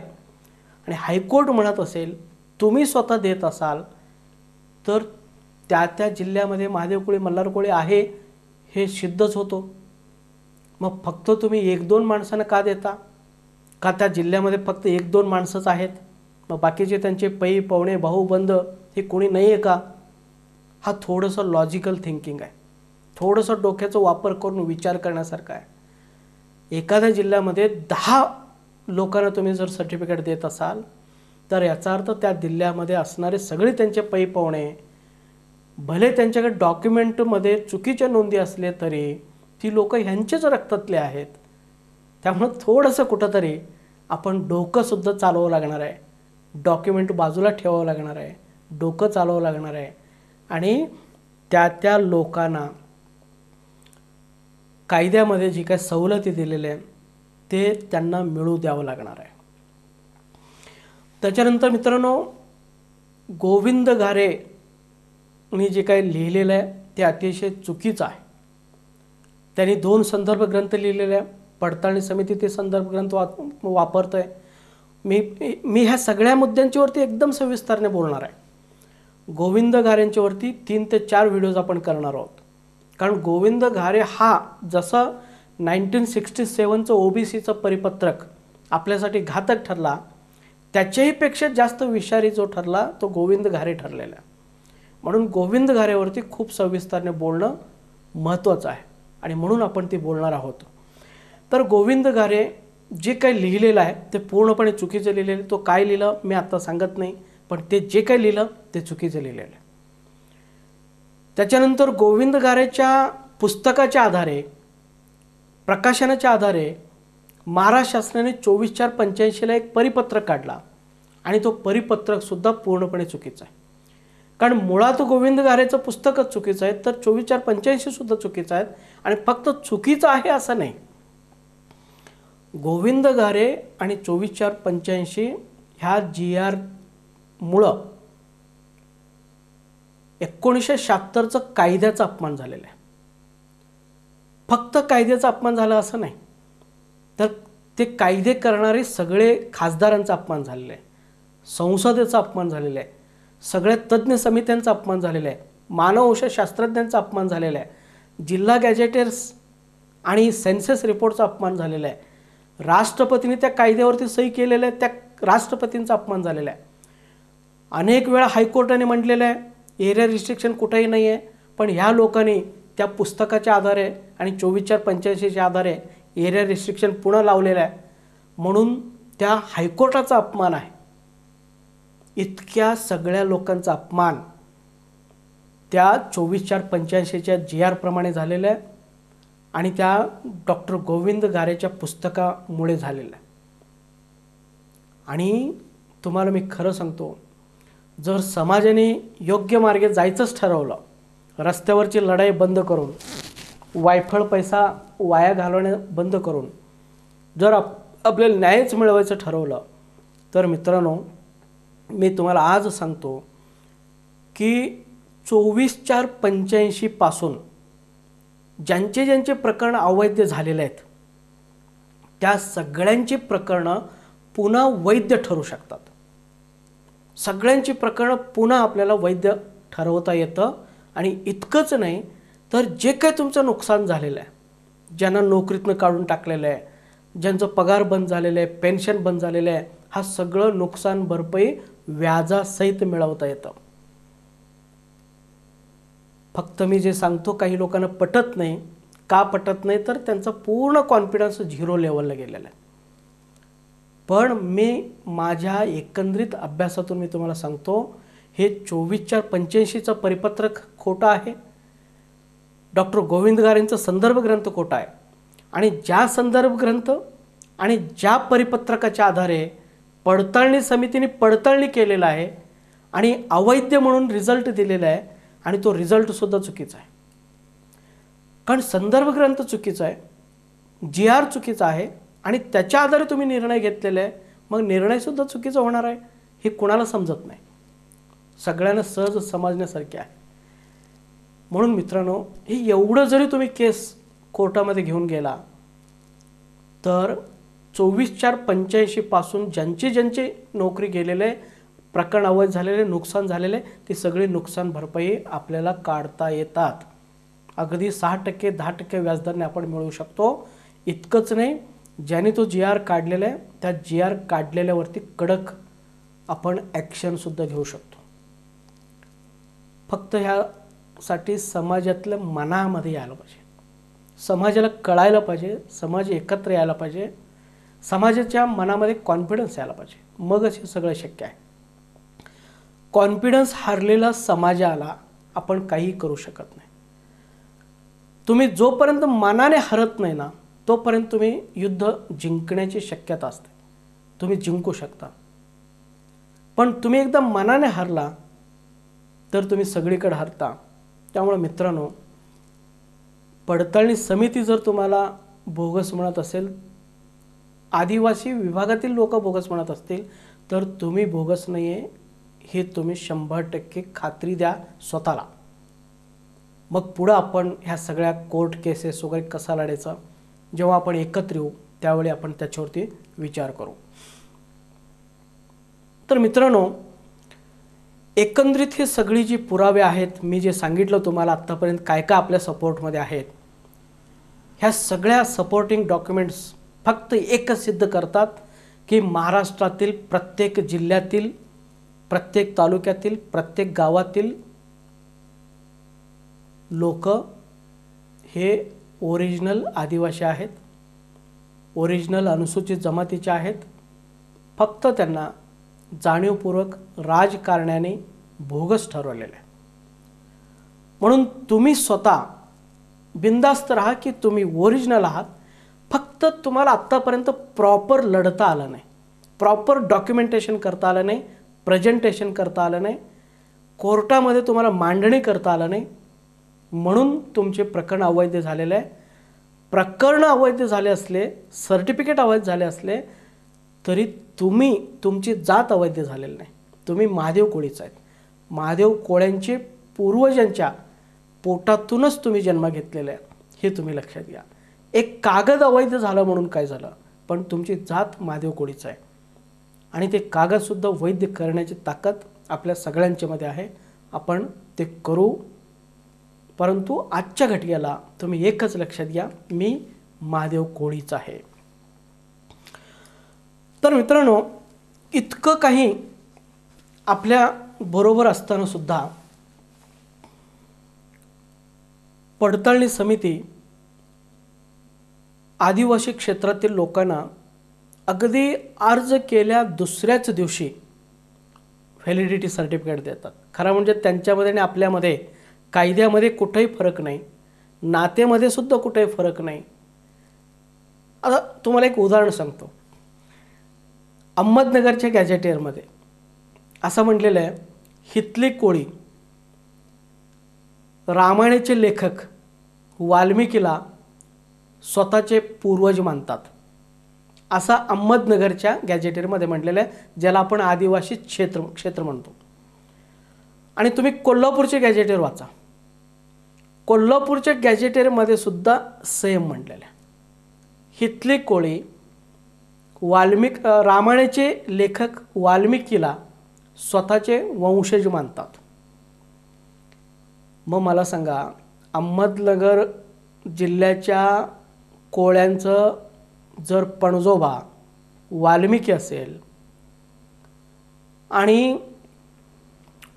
आणि हायकोर्ट म्हणत असेल, तुम्ही स्वतः देत असाल तर त्या जिल्ह्यामध्ये महादेव कोळी, मल्हार कोळी आहे हे सिद्धच होतो. मग फक्त तुम्ही 1-2 माणसांना का देता? का त्या जिल्ह्यामध्ये फक्त 1-2 माणसंच आहेत? मग बाकीचे त्यांचे पै, पाहुणे, भाऊबंद हे कोणी नाही आहे का? हा थोडंसं लॉजिकल थिंकिंग आहे, थोडंसं डोक्याचा वापर करून विचार करण्यासारखा आहे. एखाद्या जिल्ह्यामध्ये 10 लोकांना तुम्ही जर सर्टिफिकेट देत असाल तर याचा अर्थ त्या जिल्ह्यामध्ये असणारे सगळे त्यांचे पै पाहुणे, भले त्यांच्याकडे डॉक्युमेंटमध्ये चुकीच्या नोंदी असले तरी ती लोक ह्यांचेच रक्तातले आहेत. त्यामुळं थोडंसं कुठंतरी आपण डोकंसुद्धा चालवावं लागणार आहे, डॉक्युमेंट बाजूला ठेवावं लागणार आहे, डोकं चालवावं लागणार आहे. आणि त्या लोकांना कायद्यामध्ये जी काही सवलती दिलेल्या आहेत ते त्यांना मिळू द्यावं लागणार आहे. त्याच्यानंतर मित्रांनो, गोविंद घारेंनी जे काही लिहिलेलं आहे ते अतिशय चुकीचं आहे. त्यांनी 2 संदर्भ ग्रंथ लिहिलेले आहे. पडताळणी समिती ते संदर्भ ग्रंथ वापरत आहे. मी ह्या सगळ्या मुद्द्यांच्यावरती एकदम सविस्तारने बोलणार आहे. गोविंद घारेंच्यावरती 3 ते 4 व्हिडिओज आपण करणार आहोत. कारण गोविंद घारे हा जसं 1967चं OBCचं परिपत्रक आपल्यासाठी घातक ठरला, त्याच्याही पेक्षा जास्त विषारी जो ठरला तो गोविंद घारे ठरलेला आहे. म्हणून गोविंद घारेवरती खूप सविस्तारने बोलणं महत्त्वाचं आहे आणि म्हणून आपण ते बोलणार आहोत. तर गोविंद घारे जे काही लिहिलेलं आहे ते पूर्णपणे चुकीचं लिहिलेलं आहे. तो काय लिहिलं मी आता सांगत नाही, पण ते जे काही लिहिलं ते चुकीचं लिहिलेलं आहे. त्याच्यानंतर गोविंद घारेच्या पुस्तकाच्या आधारे, प्रकाशनाच्या आधारे महाराष्ट्र शासनाने 24/4/85ला एक परिपत्रक काढला आणि तो परिपत्रकसुद्धा पूर्णपणे चुकीचा आहे. कारण मुळात गोविंद घारेचं पुस्तकच चुकीचं आहे, तर 24/4/85सुद्धा चुकीचं आहे. आणि फक्त चुकीचं आहे असं नाही, गोविंद घारे आणि 24/4/85 ह्या GR मुळं 1976चं कायद्याचा अपमान झालेला आहे. फक्त कायद्याचा अपमान झाला असं नाही, तर ते कायदे करणारे सगळे खासदारांचा अपमान झालेला आहे, संसदेचा अपमान झालेला आहे, सगळ्या तज्ज्ञ समित्यांचा अपमान झालेला आहे, मानववंशशास्त्रज्ञांचा अपमान झालेला आहे, जिल्हा गॅजेटर्स आणि सेन्सस रिपोर्टचा अपमान झालेला आहे, राष्ट्रपतींनी त्या कायद्यावरती सही केलेल्या आहे त्या राष्ट्रपतींचा अपमान झालेला आहे. अनेक वेळा हायकोर्टाने म्हटलेलं आहे एरिया रिस्ट्रिक्शन कुठेही नाही आहे, पण ह्या लोकांनी त्या पुस्तकाच्या आधारे आणि 24/4/85च्या आधारे एरिया रिस्ट्रिक्शन पुन्हा लावलेलं आहे. म्हणून त्या हायकोर्टाचा अपमान आहे. इतक्या सगळ्या लोकांचा अपमान त्या 24/4/85च्या GR प्रमाणे झालेला आहे आणि त्या डॉक्टर गोविंद घारेच्या पुस्तकामुळे झालेलं आहे. आणि तुम्हाला मी खरं सांगतो, जर समाजाने योग्य मार्गे जायचंच ठरवलं, रस्त्यावरची लढाई बंद करून, वायफळ पैसा वाया घालवणे बंद करून जर आपल्याला न्यायच मिळवायचं ठरवलं, तर मित्रांनो मी तुम्हाला आज सांगतो की 24/4/85 पासून ज्यांचे प्रकरण अवैध झालेले आहेत त्या सगळ्यांची प्रकरणं पुन्हा वैध ठरू शकतात. सगळ्यांची प्रकरणं पुन्हा आपल्याला वैध ठरवता येतं. आणि इतकंच नाही तर जे काही तुमचं नुकसान झालेलं आहे, ज्यांना नोकरीतनं काढून टाकलेलं आहे, ज्यांचं पगार बंद झालेलं आहे, पेन्शन बंद झालेलं आहे, हा सगळं नुकसान भरपाई व्याजासहित मिळवता येतं. फक्त मी जे सांगतो काही लोकांना पटत नाही. का पटत नाही तर त्यांचा पूर्ण कॉन्फिडन्स 0 लेवलला गेलेला आहे. पण मी माझ्या एकंदरीत अभ्यासातून मी तुम्हाला सांगतो, हे 24/4/85चं परिपत्रक खोटं आहे. डॉक्टर गोविंद गारेंचा संदर्भ ग्रंथ खोटा आहे. आणि ज्या संदर्भ ग्रंथ आणि ज्या परिपत्रकाच्या आधारे पडताळणी समितीने पडताळणी केलेलं आहे आणि अवैध म्हणून रिझल्ट दिलेला आहे, आणि तो रिझल्टसुद्धा चुकीचा आहे. कारण संदर्भ ग्रंथ चुकीचा आहे, GR चुकीचा आहे, आणि त्याच्या आधारे तुम्ही निर्णय घेतलेला आहे, मग निर्णयसुद्धा चुकीचा होणार आहे. हे कुणाला समजत नाही, सगळ्यांना सहज समजण्यासारखे आहे. म्हणून मित्रांनो, हे एवढं जरी तुम्ही केस कोर्टामध्ये घेऊन गेला तर 24/4/85 पासून ज्यांची नोकरी गेलेले, प्रकरण अवैध झालेले, नुकसान झालेले, ती सगळी नुकसान भरपाई आपल्याला काढता येतात. अगदी 6% 10% व्याजदराने आपण मिळवू शकतो. इतकंच नाही, ज्याने तो GR काढलेला आहे त्या GR काढलेल्यावरती कडक आपण ॲक्शनसुद्धा घेऊ शकतो. फक्त ह्यासाठी समाजातल्या मनामध्ये यायला पाहिजे, समाजाला कळायला पाहिजे, समाज एकत्र यायला पाहिजे, समाजाच्या मनामध्ये कॉन्फिडन्स यायला पाहिजे, मगच हे सगळं शक्य आहे. कॉन्फिडन्स हारलेला समाजाला आपण काही करू शकत नाही. तुम्ही जोपर्यंत मनाने हरत नाही ना, तोपर्यंत तुम्ही युद्ध जिंकण्याची शक्यता असते, तुम्ही जिंकू शकता. पण तुम्ही एकदा मनाने हरला तर तुम्ही सगळीकडे हरता. त्यामुळे मित्रांनो, पडताळणी समिती जर तुम्हाला बोगस म्हणत असेल, आदिवासी विभागातील लोक बोगस म्हणत असतील, तर तुम्ही बोगस नाही आहे हे तुम्ही 100% खात्री द्या स्वतःला. मग पुढं आपण ह्या सगळ्या कोर्ट केसेस वगैरे कसा लढायचा, जेव्हा आपण एकत्र येऊ त्यावेळी आपण त्याच्यावरती विचार करू. तर मित्रांनो, एकंदरीत हे सगळी जी पुरावे आहेत, मी जे सांगितलं तुम्हाला आत्तापर्यंत काय काय आपल्या सपोर्टमध्ये आहेत, ह्या सगळ्या सपोर्टिंग डॉक्युमेंट्स फक्त एकच सिद्ध करतात की महाराष्ट्रातील प्रत्येक जिल्ह्यातील, प्रत्येक तालुक्यातील, प्रत्येक गावातील लोक हे ओरिजिनल आदिवासी आहेत, ओरिजिनल अनुसूचित जमातीचे आहेत. फक्त त्यांना जाणीवपूर्वक राजकारण्याने बोगस ठरवलेलं आहे. म्हणून तुम्ही स्वतः बिंदास्त राहा की तुम्ही ओरिजिनल आहात. फक्त तुम्हाला आत्तापर्यंत प्रॉपर लढता आलं नाही, प्रॉपर डॉक्युमेंटेशन करता आलं नाही, प्रेझेंटेशन करता आलं नाही, कोर्टामध्ये तुम्हाला मांडणी करता आलं नाही, म्हणून तुमचे प्रकरण अवैध झालेले आहे. प्रकरण अवैध झाले असले, सर्टिफिकेट अवैध झाले असले तरी तुमची जात अवैध झालेली नाही. तुम्ही महादेव कोळीच आहेत. महादेव कोळ्यांचे पूर्वजांच्या पोटातूनच तुम्ही जन्म घेतलेला आहे, हे तुम्ही लक्षात घ्या. एक कागद अवैध झाला म्हणून काय झालं, पण तुमची जात महादेव कोळीच आहे. आणि ते कागदसुद्धा वैध करण्याची ताकद आपल्या सगळ्यांच्यामध्ये आहे. आपण ते करू. परंतु आजच्या घटनेला तुम्ही एकच लक्षात घ्या, मी महादेव कोळीच आहे. तर मित्रांनो, इतकं काही आपल्या बरोबर असताना सुद्धा पडताळणी समिती आदिवासी क्षेत्रातील लोकांना अगदी अर्ज केल्या दुसऱ्याच दिवशी व्हॅलिडिटी सर्टिफिकेट देतात. खरं म्हणजे त्यांच्यामध्ये आणि आपल्यामध्ये कायद्यामध्ये कुठेही फरक नाही, नातेमध्ये सुद्धा कुठेही फरक नाही. आता तुम्हाला एक उदाहरण सांगतो. अहमदनगरच्या गॅजेटियरमध्ये असं म्हटलेलं आहे, हितली कोळी रामायणाचे लेखक वाल्मिकीला स्वतःचे पूर्वज मानतात, असा अहमदनगरच्या गॅजेटियरमध्ये म्हटलेलं आहे, ज्याला आपण आदिवासी क्षेत्र म्हणतो. आणि तुम्ही कोल्हापूरचे गॅजेटियर वाचा, कोल्हापूरच्या गॅजेटियरमध्ये सुद्धा सेम म्हटलेलं आहे. हितली कोळी रामायणाचे लेखक वाल्मिकीला स्वतःचे वंशज मानतात. मग मला सांगा, अहमदनगर जिल्ह्याच्या कोळ्यांचं जर पणजोबा वाल्मिकी असेल आणि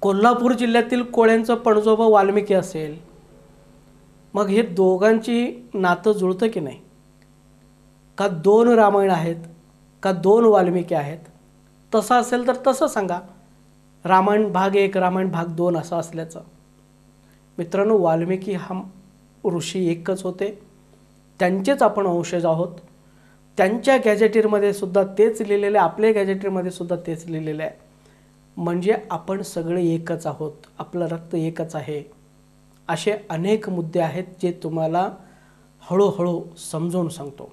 कोल्हापूर जिल्ह्यातील कोळ्यांचं पणजोबा वाल्मिकी असेल, मग हे दोघांची नातं जुळतं की नाही? का दोन रामायण आहेत, का दोन वाल्मिकी आहेत? तसं असेल तर तसं सांगा, रामायण भाग 1 रामायण भाग 2 असं असल्याचं. मित्रांनो, वाल्मिकी हा ऋषी एकच होते, त्यांचेच आपण वंशज आहोत. त्यांच्या गॅजेटियरमध्ये सुद्धा तेच लिहिलेलं आहे, आपल्या गॅजेटियरमध्ये सुद्धा तेच लिहिलेलं आहे. म्हणजे आपण सगळे एकच आहोत, आपलं रक्त एकच आहे. असे अनेक मुद्दे आहेत जे तुम्हाला हळूहळू समजावून सांगतो.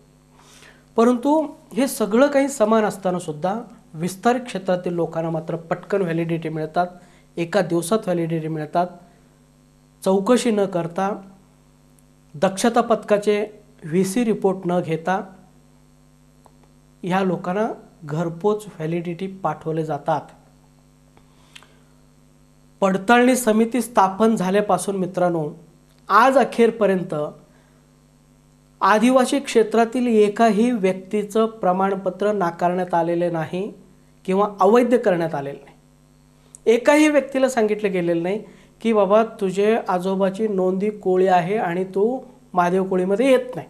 परंतु हे सगळं काही समान असताना सुद्धा विस्तारित क्षेत्रातील लोकांना मात्र पटकन व्हॅलिडिटी मिळतात, एका दिवसात व्हॅलिडिटी मिळतात. चौकशी न करता, दक्षता पथकाचे VC रिपोर्ट न घेता ह्या लोकांना घरपोच व्हॅलिडिटी पाठवले जातात. पडताळणी समिती स्थापन झाल्यापासून मित्रांनो आज अखेरपर्यंत आदिवासी क्षेत्रातील एकाही व्यक्तीचं प्रमाणपत्र नाकारण्यात आलेले नाही किंवा अवैध करण्यात आलेले नाही. एकाही व्यक्तीला सांगितलं गेलेलं नाही की बाबा तुझे आजोबाची नोंदी कोळी आहे आणि तू महादेव कोळीमध्ये येत नाही.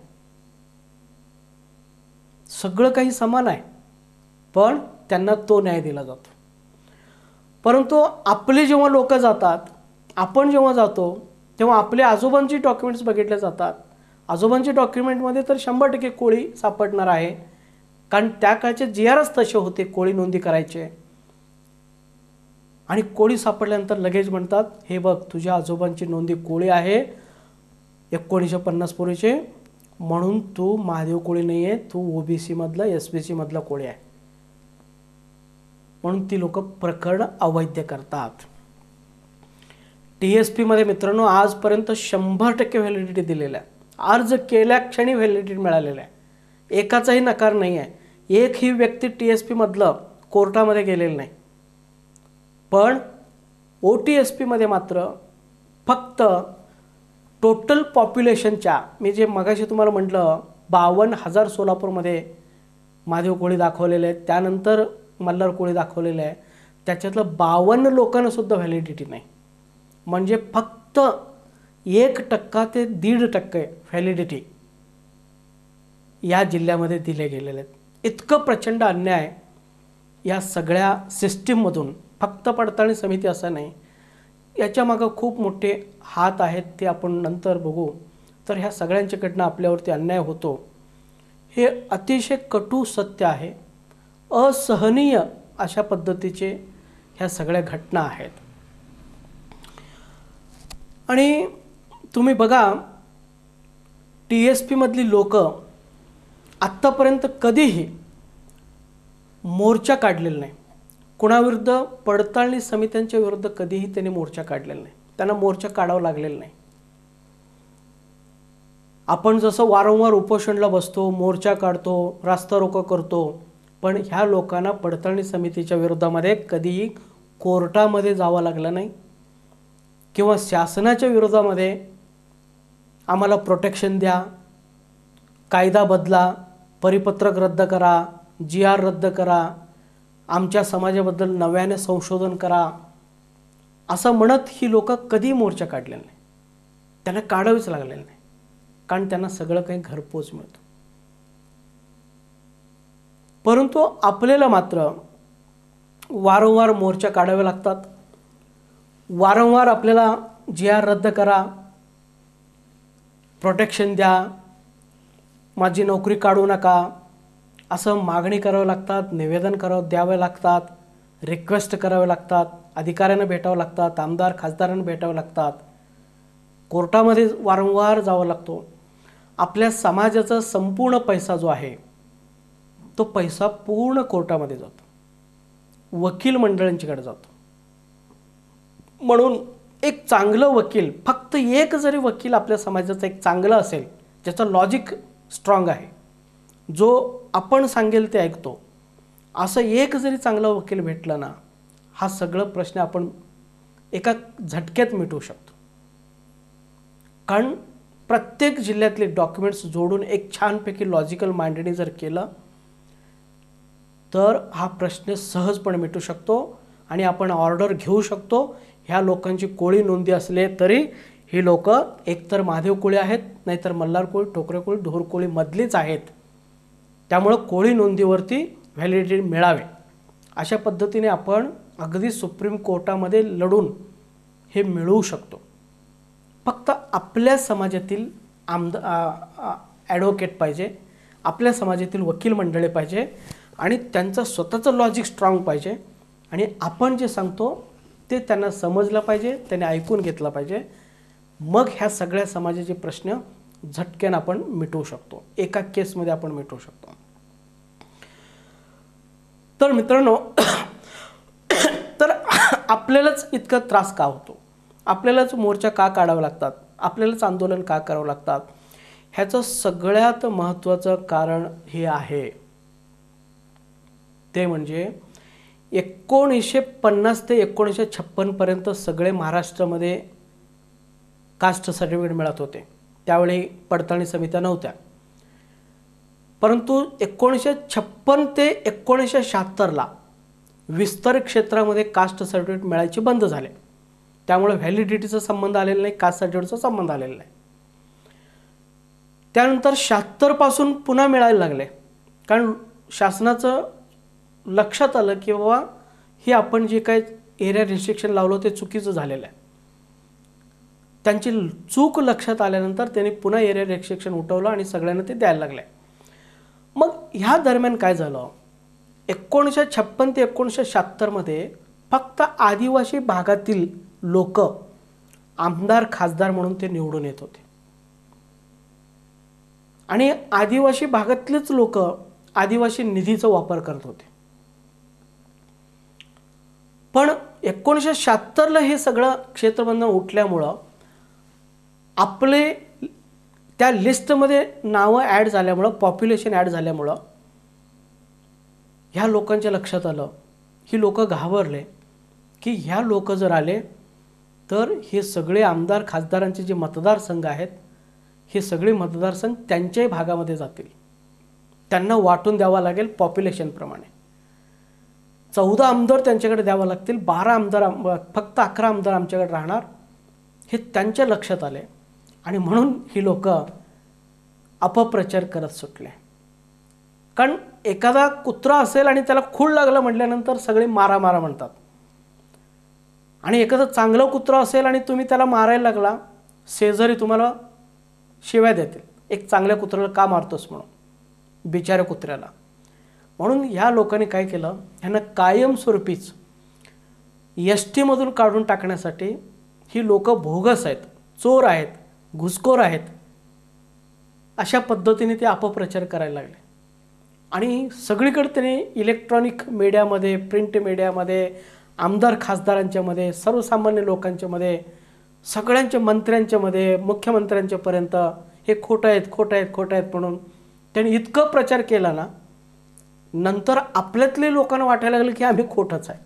सगळं काही समान आहे, पण त्यांना तो न्याय दिला जातो. परंतु आपले जेव्हा लोक जातात, आपण जेव्हा जातो, तेव्हा आपल्या आजोबांची डॉक्युमेंट्स बघितले जातात. आजोबांच्या डॉक्युमेंटमध्ये तर 100% कोळी सापडणार आहे, कारण त्या काळचे GRच तसे होते, कोळी नोंदी करायचे. आणि कोळी सापडल्यानंतर लगेच म्हणतात, हे बघ तुझ्या आजोबांची नोंदी कोळी आहे 1950 पूर्वीचे, म्हणून तू महादेव कोळी नाही आहे, तू OBC मधला SBC मधला कोळी आहे. म्हणून ती लोक प्रकरण अवैध करतात. TSP मध्ये मित्रांनो आजपर्यंत 100% व्हॅलिडिटी दिलेल्या आहे. अर्ज केल्या क्षणी व्हॅलिडिटी मिळालेला आहे, एकाचाही नकार नाही आहे. एकही व्यक्ती TSP मधलं कोर्टामध्ये गेलेलं नाही. पण OTSP मध्ये मात्र फक्त टोटल पॉप्युलेशनच्या, मी जे मगाशी तुम्हाला म्हटलं 52,000 सोलापूरमध्ये महादेव कोळी दाखवलेले आहेत, त्यानंतर मल्हार कोळी दाखवलेले आहे, त्याच्यातलं 52 लोकांना सुद्धा व्हॅलिडिटी नाही. म्हणजे फक्त 1% ते 1.5% व्हॅलिडिटी या जिल्ह्यामध्ये दिले गेलेले आहेत. इतकं प्रचंड अन्याय या सगळ्या सिस्टीममधून, फक्त पडताळणी समिती असं नाही, याच्या मागं खूप मोठे हात आहेत, ते आपण नंतर बघू. तर ह्या सगळ्यांच्याकडनं आपल्यावरती अन्याय होतो, हे अतिशय कटू सत्य आहे. असहनीय अशा पद्धतीचे ह्या सगळ्या घटना आहेत. आणि तुम्ही बघा, TSP मधली लोक आत्तापर्यंत कधीही मोर्चा काढलेला नाही. कुणाविरुद्ध? पडताळणी समित्यांच्या विरुद्ध कधीही त्यांनी मोर्चा काढलेला नाही, त्यांना मोर्चा काढावा लागलेला नाही. आपण जसं वारंवार उपोषणला बसतो, मोर्चा काढतो, रास्ता रोको करतो, पण ह्या लोकांना पडताळणी समितीच्या विरोधामध्ये कधीही कोर्टामध्ये जावं लागलं नाही किंवा शासनाच्या विरोधामध्ये आम्हाला प्रोटेक्शन द्या, कायदा बदला, परिपत्रक रद्द करा, GR रद्द करा, आमच्या समाजाबद्दल नव्याने संशोधन करा, असं म्हणत ही लोक कधी मोर्चा काढलेला नाही. त्यांना काढावीच लागलेलं नाही, कारण त्यांना सगळं काही घरपोच मिळतं. परंतु आपल्याला मात्र वारंवार मोर्चा काढावे लागतात, वारंवार आपल्याला GR रद्द करा, प्रोटेक्शन द्या, माझी नोकरी काढू नका, असं मागणी करावं लागतात, निवेदन द्यावे लागतात, रिक्वेस्ट करावे लागतात, अधिकाऱ्यांना भेटावं लागतात, आमदार खासदारांना भेटावं लागतात, कोर्टामध्ये वारंवार जावं लागतो. आपल्या समाजाचा संपूर्ण पैसा जो आहे तो पैसा पूर्ण कोर्टामध्ये जातो, वकील मंडळांच्याकडे जातो. म्हणून एक चांगलं वकील, फक्त एक जरी वकील आपल्या समाजाचा एक चांगला असेल, ज्याचं लॉजिक स्ट्रॉंग आहे, जो आपण सांगेल ते ऐकतो, असं एक जरी चांगला वकील भेटला ना, हा सगळं प्रश्न आपण एका झटक्यात मिटवू शकतो. कारण प्रत्येक जिल्ह्यातले डॉक्युमेंट्स जोडून एक छानपैकी लॉजिकल मांडणी जर केलं तर हा प्रश्न सहजपणे मिटू शकतो आणि आपण ऑर्डर घेऊ शकतो. ह्या लोकांची कोळी नोंदी असले तरी ही लोक एकतर महादेव कोळी आहेत, नाहीतर मल्हार कोळी, ठोकरे कोळी, ढोर कोळी मधलीच आहेत. त्यामुळं कोळी नोंदीवरती व्हॅलिडिटी मिळावे अशा पद्धतीने आपण अगदी सुप्रीम कोर्टामध्ये लढून हे मिळवू शकतो. फक्त आपल्या समाजातील ॲडव्होकेट पाहिजे, आपल्या समाजातील वकील मंडळी पाहिजे आणि त्यांचं स्वतःचं लॉजिक स्ट्रॉंग पाहिजे आणि आपण जे सांगतो ते त्यांना समजलं पाहिजे, त्यांनी ऐकून घेतलं पाहिजे. मग ह्या सगळ्या समाजाचे प्रश्न झटक्यानं आपण मिटवू शकतो, एका केसमध्ये आपण मिटवू शकतो. तर मित्रांनो, तर आपल्यालाच इतका त्रास का होतो, आपल्यालाच मोर्चा का काढावे लागतात, आपल्यालाच आंदोलन का करावं लागतात, ह्याचं सगळ्यात महत्त्वाचं कारण हे आहे. ते म्हणजे 1950 ते 1956 पर्यंत सगळे महाराष्ट्रामध्ये कास्ट सर्टिफिकेट मिळत होते. त्यावेळी पडताळणी समित्या नव्हत्या. परंतु 1956 ते 1976ला विस्तार क्षेत्रामध्ये कास्ट सर्टिफिकेट मिळायचे बंद झाले. त्यामुळे व्हॅलिडिटीचा संबंध आलेला नाही, कास्ट सर्टिफिकेटचा संबंध आलेला नाही. त्यानंतर 76 पासून पुन्हा मिळायला लागले, कारण शासनाचं लक्षात आलं की बाबा हे आपण जे काही एरिया रिस्ट्रिक्शन लावलं ते चुकीचं झालेलं आहे. त्यांची चूक लक्षात आल्यानंतर त्यांनी पुन्हा एरिया रिस्ट्रिक्शन उठवलं आणि सगळ्यांना ते द्यायला लागले. मग ह्या दरम्यान काय झालं, 1956 ते 1976 मध्ये फक्त आदिवासी भागातील लोक आमदार खासदार म्हणून ते निवडून येत होते आणि आदिवासी भागातलेच लोक आदिवासी निधीचा वापर करत होते. पण 1976ला हे सगळं क्षेत्रबंधन उठल्यामुळं आपले त्या लिस्टमध्ये नावं ॲड झाल्यामुळं, पॉप्युलेशन ॲड झाल्यामुळं ह्या लोकांच्या लक्षात आलं, ही लोक घाबरले की ह्या लोक जर आले तर हे सगळे आमदार खासदारांचे जे मतदारसंघ आहेत हे सगळे मतदारसंघ त्यांच्याही भागामध्ये जातील, त्यांना वाटून द्यावा लागेल पॉप्युलेशनप्रमाणे. 14 आमदार त्यांच्याकडे द्यावं लागतील, 12 आमदार, फक्त 11 आमदार आमच्याकडे राहणार, हे त्यांच्या लक्षात आले आणि म्हणून ही लोक अपप्रचार करत सुटले. कारण एखादा कुत्रा असेल आणि त्याला खूळ लागलं म्हटल्यानंतर सगळे मारा मारा म्हणतात आणि एखादं चांगलं कुत्रं असेल आणि तुम्ही त्याला मारायला लागला, शेजारी तुम्हाला शिव्या देतील, एक चांगल्या कुत्र्याला का मारतोस म्हणून, बिचाऱ्या कुत्र्याला. म्हणून ह्या लोकांनी काय केलं, ह्यांना कायमस्वरूपीच एसटीमधून काढून टाकण्यासाठी ही लोक भोगस आहेत, चोर आहेत, घुसखोर आहेत, अशा पद्धतीने ते अपप्रचार करायला लागले. आणि सगळीकडे त्यांनी इलेक्ट्रॉनिक मीडियामध्ये, प्रिंट मीडियामध्ये, आमदार खासदारांच्यामध्ये, सर्वसामान्य लोकांच्यामध्ये, सगळ्यांच्या मंत्र्यांच्यामध्ये, मुख्यमंत्र्यांच्यापर्यंत हे खोटं आहेत, खोटं आहेत, खोटं आहेत म्हणून त्यांनी इतकं प्रचार केला ना, नंतर आपल्यातले लोकांना वाटायला लागलं की आम्ही खोटंच आहे.